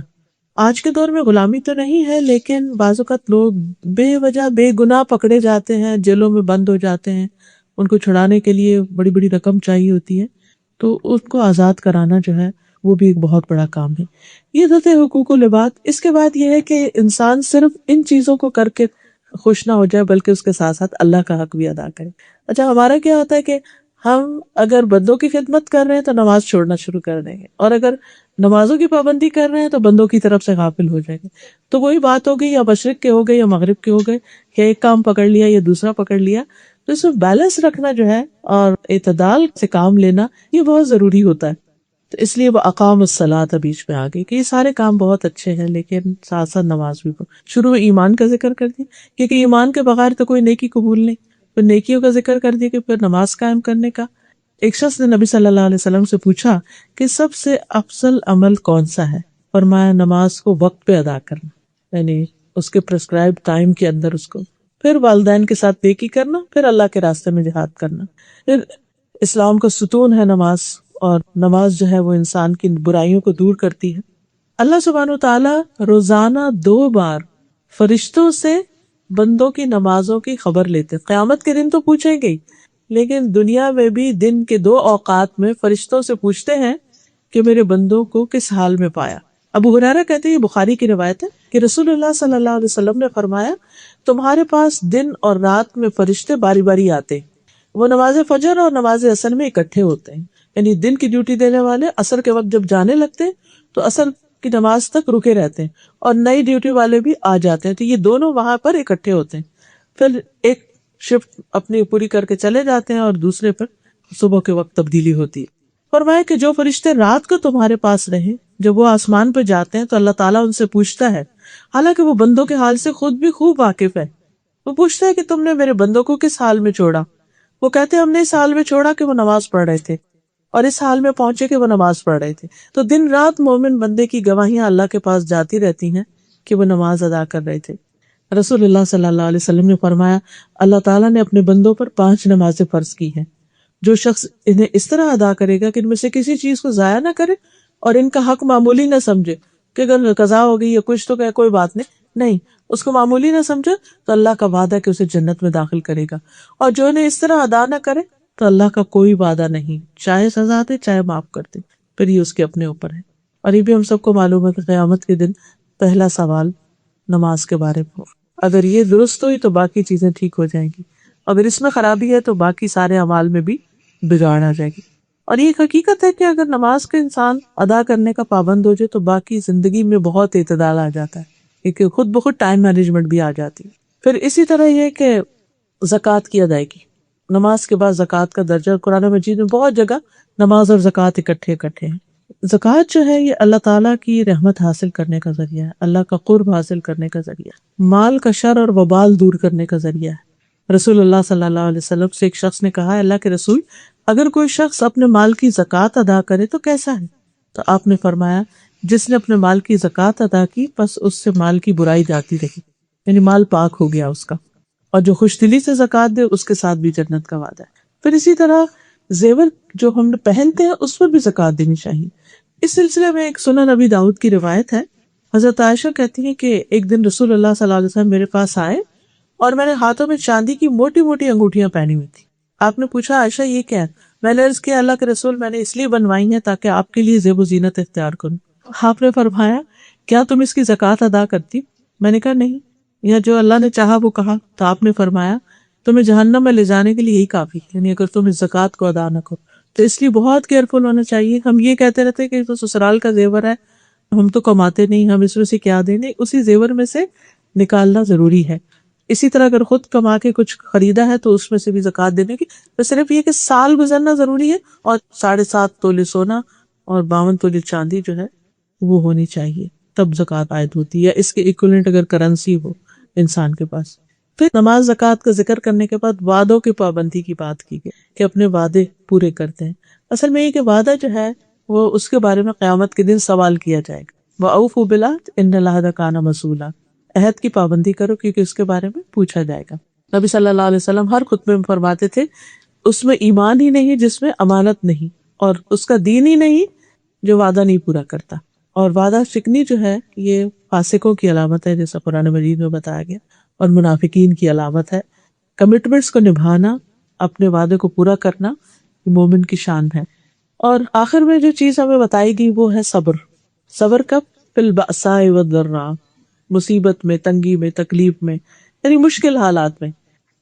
آج کے دور میں غلامی تو نہیں ہے، لیکن بعض اوقات لوگ بے وجہ بے گناہ پکڑے جاتے ہیں، جیلوں میں بند ہو جاتے ہیں، ان کو چھڑانے کے لیے بڑی بڑی رقم چاہیے ہوتی ہے، تو اس کو آزاد کرانا جو ہے وہ بھی ایک بہت بڑا کام ہے. یہ تو تھے حقوق و لباد. اس کے بعد یہ ہے کہ انسان صرف ان چیزوں کو کر کے خوش نہ ہو جائے بلکہ اس کے ساتھ ساتھ اللہ کا حق بھی ادا کرے. اچھا، ہمارا کیا ہوتا ہے کہ ہم اگر بندوں کی خدمت کر رہے ہیں تو نماز چھوڑنا شروع کر دیں گے، اور اگر نمازوں کی پابندی کر رہے ہیں تو بندوں کی طرف سے غافل ہو جائیں گے. تو وہی بات ہو گئی، یا مشرق کے ہو گئے یا مغرب کے ہو گئے، کہ ایک کام پکڑ لیا یا دوسرا پکڑ لیا. تو اس میں بیلنس رکھنا جو ہے اور اعتدال سے کام لینا یہ بہت ضروری ہوتا ہے. تو اس لیے وہ اقام الصلاۃ بیچ میں آ گئی کہ یہ سارے کام بہت اچھے ہیں لیکن ساتھ ساتھ نماز بھی. شروع میں ایمان کا ذکر کر دیا کیونکہ ایمان کے بغیر تو کوئی نیکی قبول نہیں، پھر نیکیوں کا ذکر کر دیا کہ پھر نماز قائم کرنے کا. ایک شخص نے نبی صلی اللہ علیہ وسلم سے پوچھا کہ سب سے افضل عمل کون سا ہے؟ فرمایا نماز کو وقت پہ ادا کرنا، یعنی اس کے پرسکرائب ٹائم کے اندر اس کو، پھر والدین کے ساتھ نیکی کرنا، پھر اللہ کے راستے میں جہاد کرنا. پھر اسلام کا ستون ہے نماز، اور نماز جو ہے وہ انسان کی برائیوں کو دور کرتی ہے. اللہ سبحانہ و تعالیٰ روزانہ 2 بار فرشتوں سے بندوں کی نمازوں کی خبر لیتے. قیامت کے دن تو پوچھیں گے، لیکن دنیا میں بھی دن کے 2 اوقات میں فرشتوں سے پوچھتے ہیں کہ میرے بندوں کو کس حال میں پایا. ابو ہریرہ کہتے ہیں، یہ بخاری کی روایت ہے کہ رسول اللہ صلی اللہ علیہ وسلم نے فرمایا، تمہارے پاس دن اور رات میں فرشتے باری باری آتے ہیں، وہ نماز فجر اور نماز عصر میں اکٹھے ہوتے ہیں، یعنی دن کی ڈیوٹی دینے والے عصر کے وقت جب جانے لگتے ہیں تو عصر کی نماز تک رکے رہتے ہیں، اور نئی ڈیوٹی والے بھی آ جاتے ہیں، تو یہ دونوں وہاں پر اکٹھے ہوتے ہیں، پھر ایک شفٹ اپنی پوری کر کے چلے جاتے ہیں اور دوسرے پر صبح کے وقت تبدیلی ہوتی ہے۔ فرمایا کہ جو فرشتے رات کو تمہارے پاس رہے، جب وہ آسمان پہ جاتے ہیں تو اللہ تعالیٰ ان سے پوچھتا ہے، حالانکہ وہ بندوں کے حال سے خود بھی خوب واقف ہے، وہ پوچھتا ہے کہ تم نے میرے بندوں کو کس حال میں چھوڑا؟ وہ کہتے ہیں، ہم نے اس حال میں چھوڑا کہ وہ نماز پڑھ رہے تھے، اور اس حال میں پہنچے کہ وہ نماز پڑھ رہے تھے۔ تو دن رات مومن بندے کی گواہیاں اللہ کے پاس جاتی رہتی ہیں کہ وہ نماز ادا کر رہے تھے۔ رسول اللہ صلی اللہ علیہ وسلم نے فرمایا، اللہ تعالیٰ نے اپنے بندوں پر 5 نمازیں فرض کی ہیں، جو شخص انہیں اس طرح ادا کرے گا کہ ان میں سے کسی چیز کو ضائع نہ کرے اور ان کا حق معمولی نہ سمجھے کہ اگر قضا ہو گئی یا کچھ تو کہ کوئی بات نہیں، اس کو معمولی نہ سمجھے، تو اللہ کا وعدہ ہے کہ اسے جنت میں داخل کرے گا، اور جو انہیں اس طرح ادا نہ کرے تو اللہ کا کوئی وعدہ نہیں، چاہے سزا دے چاہے معاف کر دے، پھر یہ اس کے اپنے اوپر ہے۔ اور یہ بھی ہم سب کو معلوم ہے کہ قیامت کے دن پہلا سوال نماز کے بارے میں، اگر یہ درست ہوئی تو باقی چیزیں ٹھیک ہو جائیں گی، اگر اس میں خرابی ہے تو باقی سارے اعمال میں بھی بگاڑ آ جائے گی۔ اور یہ حقیقت ہے کہ اگر نماز کا انسان ادا کرنے کا پابند ہو جائے تو باقی زندگی میں بہت اعتدال آ جاتا ہے، کہ خود بخود ٹائم مینجمنٹ بھی آ جاتی ہے۔ پھر اسی طرح یہ کہ زکوٰۃ کی ادائیگی، نماز کے بعد زکوٰۃ کا درجہ قرآن مجید میں بہت جگہ نماز اور زکوٰۃ اکٹھے ہیں۔ زکوٰۃ جو ہے یہ اللہ تعالیٰ کی رحمت حاصل کرنے کا ذریعہ ہے، اللہ کا قرب حاصل کرنے کا ذریعہ ہے، مال کا شر اور وبال دور کرنے کا ذریعہ ہے۔ رسول اللہ صلی اللہ علیہ وسلم سے ایک شخص نے کہا، اللہ کے رسول، اگر کوئی شخص اپنے مال کی زکوٰۃ ادا کرے تو کیسا ہے؟ تو آپ نے فرمایا، جس نے اپنے مال کی زکوٰۃ ادا کی بس اس سے مال کی برائی جاتی رہی، یعنی مال پاک ہو گیا اس کا، اور جو خوش دلی سے زکوٰۃ دے اس کے ساتھ بھی جنت کا وعدہ ہے۔ پھر اسی طرح زیور جو ہم پہنتے ہیں اس پر بھی زکوٰۃ دینی چاہیے۔ اس سلسلے میں ایک سنن نبی داؤد کی روایت ہے، حضرت عائشہ کہتی ہیں کہ ایک دن رسول اللہ صلی اللہ علیہ وسلم میرے پاس آئے اور میں نے ہاتھوں میں چاندی کی موٹی موٹی انگوٹھیاں پہنی ہوئی تھی۔ آپ نے پوچھا، عائشہ یہ کیا ہے؟ میں نے عرض کیا، اللہ کے رسول، میں نے اس لیے بنوائی ہیں تاکہ آپ کے لیے زیب و زینت اختیار کروں۔ آپ نے فرمایا، کیا تم اس کی زکوٰۃ ادا کرتی؟ میں نے کہا نہیں، یا جو اللہ نے چاہا وہ کہا۔ تو آپ نے فرمایا، تمہیں جہنم میں لے جانے کے لیے یہی کافی، یعنی اگر تم اس زکوٰۃ کو ادا نہ کرو۔ تو اس لیے بہت کیئرفل ہونا چاہیے۔ ہم یہ کہتے رہتے ہیں کہ تو سسرال کا زیور ہے، ہم تو کماتے نہیں، ہم اس میں سے کیا دیں؟ اسی زیور میں سے نکالنا ضروری ہے۔ اسی طرح اگر خود کما کے کچھ خریدا ہے تو اس میں سے بھی زکوٰۃ دینے کی، تو صرف یہ کہ سال گزرنا ضروری ہے، اور 7.5 تولے سونا اور 52 تولے چاندی جو ہے وہ ہونی چاہیے، تب زکوٰۃ عائد ہوتی ہے، یا اس کے ایکویلنٹ اگر کرنسی ہو انسان کے پاس۔ پھر نماز زکوٰۃ کا ذکر کرنے کے بعد وعدوں کی پابندی کی بات کی گئی کہ اپنے وعدے پورے کرتے ہیں۔ اصل میں یہ کہ وعدہ جو ہے وہ اس کے بارے میں قیامت کے دن سوال کیا جائے گا، وَأَوْفُوا بِالْعَهْدِ إِنَّ الْعَهْدَ كَانَ مَسْئُولًا، عہد کی پابندی کرو کیونکہ اس کے بارے میں پوچھا جائے گا۔ نبی صلی اللہ علیہ وسلم ہر خطبے میں فرماتے تھے، اس میں ایمان ہی نہیں جس میں امانت نہیں، اور اس کا دین ہی نہیں جو وعدہ نہیں پورا کرتا۔ اور وعدہ شکنی جو ہے یہ فاسقوں کی علامت ہے، جیسا قرآن مجید میں بتایا گیا، اور منافقین کی علامت ہے۔ کمٹمنٹس کو نبھانا، اپنے وعدے کو پورا کرنا، یہ مومن کی شان ہے۔ اور آخر میں جو چیز ہمیں بتائی گئی وہ ہے صبر۔ صبر کب؟ فی البأساء والضراء، مصیبت میں، تنگی میں، تکلیف میں، یعنی مشکل حالات میں۔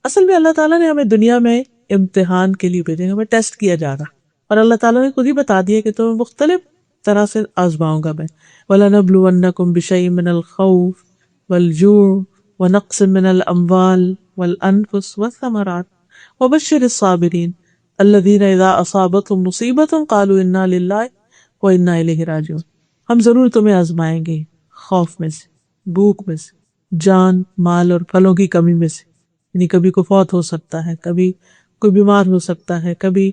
اصل میں اللہ تعالیٰ نے ہمیں دنیا میں امتحان کے لیے بھیجے، ہمیں ٹیسٹ کیا جا رہا، اور اللہ تعالیٰ نے خود ہی بتا دیا کہ تمہیں مختلف طرح سے آزماؤں گا میں۔ وَلَنَبْلُوَنَّكُمْ بِشَيْءٍ مِّنَ الْخَوْفِ وَالْجُوعِ وَنَقْصٍ مِّنَ الْأَمْوَالِ وَالْأَنفُسِ وَالثَّمَرَاتِ وَبَشِّرِ الصَّابِرِينَ الَّذِينَ إِذَا أَصَابَتْهُمْ مُصِيبَةٌ قَالُوا إِنَّا لِلَّهِ وَإِنَّا إِلَيْهِ رَاجِعُونَ۔ ہم ضرور تمہیں آزمائیں گے، خوف میں سے، بھوک میں سے، جان، مال اور پھلوں کی کمی میں سے، یعنی کبھی کوئی فوت ہو سکتا ہے، کبھی کوئی بیمار ہو سکتا ہے، کبھی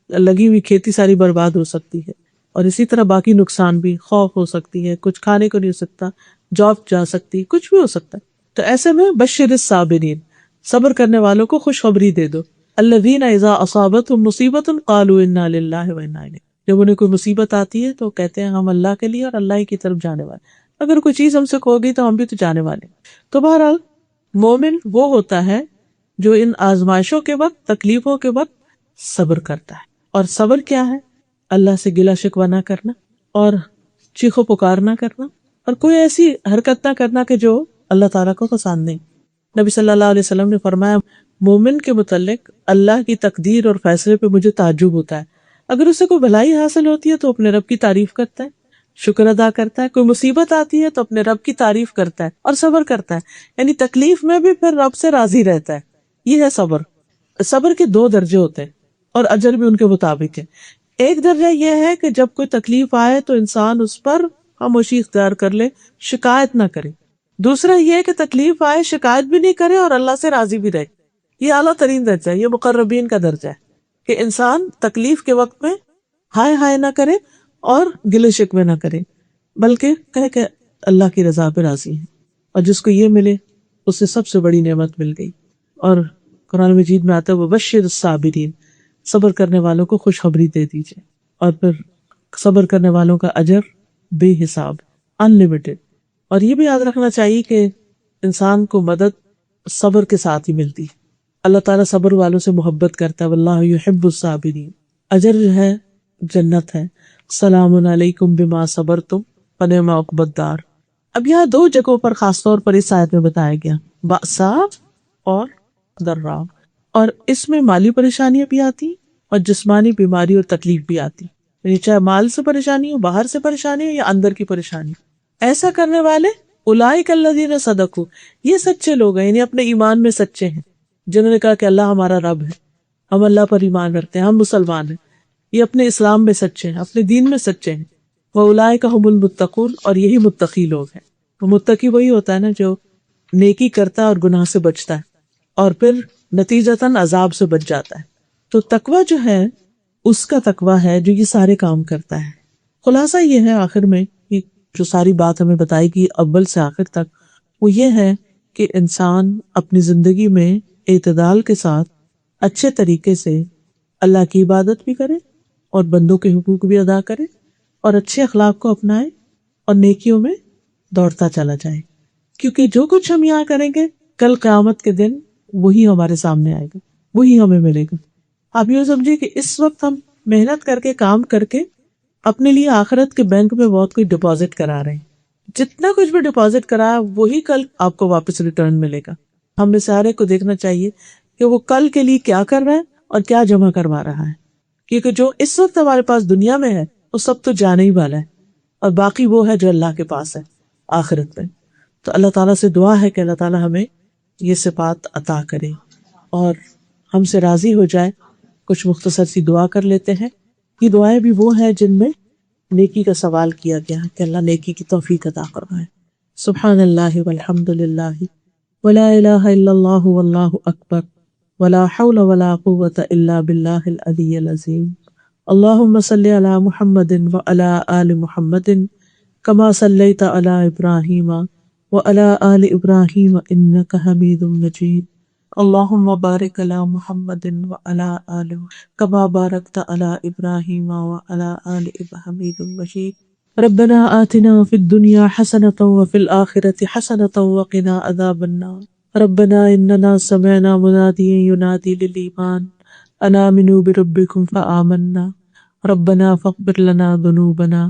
لگی ہوئی کھیتی ساری برباد ہو سکتی ہے، اور اسی طرح باقی نقصان بھی، خوف ہو سکتی ہے، کچھ کھانے کو نہیں ہو سکتا، جاب جا سکتی، کچھ بھی ہو سکتا ہے۔ تو ایسے میں بشر الصابرین، صبر کرنے والوں کو خوشخبری دے دو۔ الذین اذا اصابتهم مصیبۃ قالوا انا للہ وانا الیہ، جب انہیں کوئی مصیبت آتی ہے تو کہتے ہیں ہم اللہ کے لیے اور اللہ ہی کی طرف جانے والے، اگر کوئی چیز ہم سے کھو گئی تو ہم بھی تو جانے والے۔ تو بہرحال مومن وہ ہوتا ہے جو ان آزمائشوں کے وقت، تکلیفوں کے وقت صبر کرتا ہے۔ اور صبر کیا ہے؟ اللہ سے گلہ شکوہ نہ کرنا، اور چیخو پکار نہ کرنا اور کوئی ایسی حرکت نہ کرنا کہ جو اللہ تعالیٰ کو پسند نہیں. نبی صلی اللہ علیہ وسلم نے فرمایا مومن کے متعلق اللہ کی تقدیر اور فیصلے پہ مجھے تعجب ہوتا ہے. اگر اسے کوئی بھلائی حاصل ہوتی ہے تو اپنے رب کی تعریف کرتا ہے، شکر ادا کرتا ہے. کوئی مصیبت آتی ہے تو اپنے رب کی تعریف کرتا ہے اور صبر کرتا ہے. یعنی تکلیف میں بھی پھر رب سے راضی رہتا ہے. یہ ہے صبر. صبر کے 2 درجے ہوتے ہیں اور اجر بھی ان کے مطابق ہے. ایک درجہ یہ ہے کہ جب کوئی تکلیف آئے تو انسان اس پر خاموشی اختیار کر لے، شکایت نہ کرے. دوسرا یہ ہے کہ تکلیف آئے شکایت بھی نہیں کرے اور اللہ سے راضی بھی رہے. یہ اعلیٰ ترین درجہ ہے، یہ مقربین کا درجہ ہے کہ انسان تکلیف کے وقت میں ہائے ہائے نہ کرے اور گلے شکوے نہ کرے، بلکہ کہے کہ اللہ کی رضا پہ راضی ہے. اور جس کو یہ ملے اسے سب سے بڑی نعمت مل گئی. اور قرآن مجید میں آتا ہے وبشر الصابرین، صبر کرنے والوں کو خوشخبری دے دیجیے. اور پھر صبر کرنے والوں کا اجر بے حساب، انلمیٹڈ. اور یہ بھی یاد رکھنا چاہیے کہ انسان کو مدد صبر کے ساتھ ہی ملتی ہے. اللہ تعالیٰ صبر والوں سے محبت کرتا ہے. واللہ یحب الصابرین. اجر جو ہے جنت ہے. سلام علیکم بما صبرتم فنعم عقبی الدار. اب یہاں 2 جگہوں پر خاص طور پر اس آیت میں بتایا گیا بأسا اور ضراء، اور اس میں مالی پریشانیاں بھی آتی اور جسمانی بیماری اور تکلیف بھی آتی. یعنی چاہے مال سے پریشانی ہو، باہر سے پریشانی ہو یا اندر کی پریشانی. ایسا کرنے والے اولئک الذین صدقوا، یہ سچے لوگ ہیں، یعنی اپنے ایمان میں سچے ہیں، جنہوں نے کہا کہ اللہ ہمارا رب ہے، ہم اللہ پر ایمان رکھتے ہیں، ہم مسلمان ہیں. یہ اپنے اسلام میں سچے ہیں، اپنے دین میں سچے ہیں. وَأُولَئِكَ هُمُ الْمُتَّقُونَ، اور یہی متقی لوگ ہیں. وہ متقی وہی ہوتا ہے نا جو نیکی کرتا ہے اور گناہ سے بچتا ہے اور پھر نتیجتاً عذاب سے بچ جاتا ہے. تو تقوی جو ہے اس کا تقوی ہے جو یہ سارے کام کرتا ہے. خلاصہ یہ ہے آخر میں یہ جو ساری بات ہمیں بتائی گئی اول سے آخر تک، وہ یہ ہے کہ انسان اپنی زندگی میں اعتدال کے ساتھ اچھے طریقے سے اللہ کی عبادت بھی کرے اور بندوں کے حقوق بھی ادا کرے اور اچھے اخلاق کو اپنائے اور نیکیوں میں دوڑتا چلا جائے. کیونکہ جو کچھ ہم یہاں کریں گے کل قیامت کے دن وہی ہمارے سامنے آئے گا، وہی ہمیں ملے گا. آپ یوں سمجھے کہ اس وقت ہم محنت کر کے کام کر کے اپنے لیے آخرت کے بینک میں بہت کچھ ڈپازٹ کرا رہے ہیں. جتنا کچھ بھی ڈپازٹ کرایا وہی کل آپ کو واپس ریٹرن ملے گا. ہمیں سارے کو دیکھنا چاہیے کہ وہ کل کے لیے کیا کر رہا ہے اور کیا جمع کروا رہا ہے. کیونکہ جو اس وقت ہمارے پاس دنیا میں ہے وہ سب تو جانے ہی والا ہے اور باقی وہ ہے جو اللہ کے پاس ہے آخرت میں. تو اللہ تعالیٰ سے دعا ہے کہ اللہ تعالیٰ ہمیں یہ صفات عطا کرے اور ہم سے راضی ہو جائے. کچھ مختصر سی دعا کر لیتے ہیں. یہ دعائیں بھی وہ ہیں جن میں نیکی کا سوال کیا گیا کہ اللہ نیکی کی توفیق عطا فرمائے. سبحان اللہ والحمد للہ ولا الہ الا اللہ واللہ اکبر ولا حول ولا قوة الا باللہ العلی العظیم. اللہم صلی علی محمد وعلی آل محمد کما صلیت علی ابراہیم وعلی آل ابراہیم انک حمید مجید. اللہم بارک علی محمد وعلی آل کما بارکت علی ابراہیم وعلی آل حمید مجید. ربنا آتنا فی الدنیا حسنۃ وفی الآخرۃ حسنۃ وقنا عذاب النار. ربنا اننا سمعنا منادیا ینادی للایمان ان آمنوا بربکم فآمنا. ربنا فاغفر لنا ذنوبنا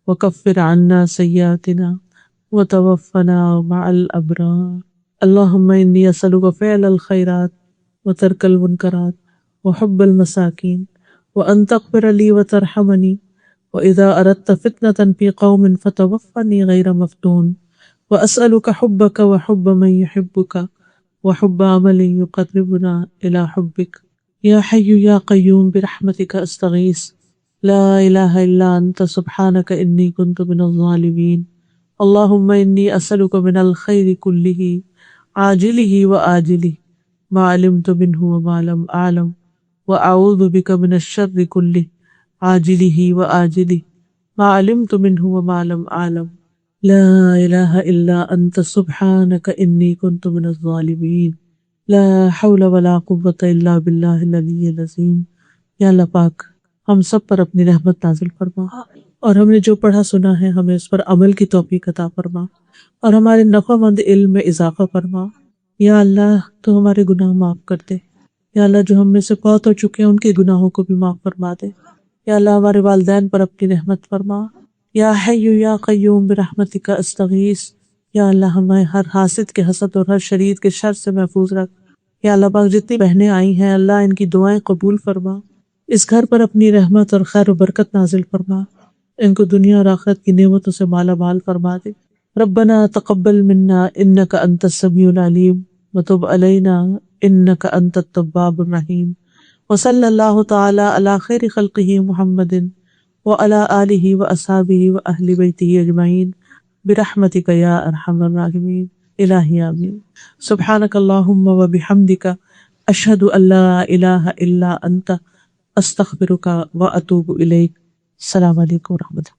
وکفر عنا سیئاتنا وتوفنا مع الابرار. اللہم انی اسألک فعل الخیرات وترک المنکرات وحب المساکین وان تغفر لی وترحمنی وإذا أردت فتنة في قوم فتوفني غير مفتون. وأسألك حبك وحب من يحبك وحب عمل يقربنا إلى حبك. يا حي يا قيوم برحمتك أستغيث لا إله إلا أنت سبحانك إني كنت من الظالمين. اللهم إني أسألك من الخير كله عاجله وآجله ما علمت منه وما لم أعلم وأعوذ بك من الشر كله عاجله وآجله ما علمت منه وما لم أعلم. لا إله إلا أنت سبحانك إني كنت من الظالمين. لا حول ولا قوة إلا بالله العلي العظيم. یا اللہ پاک ہم سب پر اپنی رحمت نازل فرما اور ہم نے جو پڑھا سنا ہے ہمیں اس پر عمل کی توفیق عطا فرما اور ہمارے نفع مند علم میں اضافہ فرما. یا اللہ تو ہمارے گناہ معاف کر دے. یا اللہ جو ہم میں سے فوت ہو چکے ہیں ان کے گناہوں کو بھی معاف فرما دے. یا اللہ ہمارے والدین پر اپنی رحمت فرما. یا حی یا قیوم برحمتک استغیث، یا اللہ ہمیں ہر حاسد کے حسد اور ہر شریر کے شر سے محفوظ رکھ۔ یا اللہ پاک جتنی بہنیں آئی ہیں اللہ ان کی دعائیں قبول فرما، اس گھر پر اپنی رحمت اور خیر و برکت نازل فرما، ان کو دنیا اور آخرت کی نعمتوں سے مالا مال فرما دے۔ ربنا تقبل منا انک انت السمیع العلیم وتب علینا انک انت التواب الرحیم، وصلی اللہ تعالی علی خیر خلقہ محمد وعلی آلہ واصحابہ واہل بیتہ اجمعین برحمتک یا ارحم الراحمین۔ الہی آمین۔ سبحانک اللہم وبحمدک اشہد ان لا الہ الا انت استغفرک واتوب الیک۔ السلام علیکم ورحمۃ اللہ۔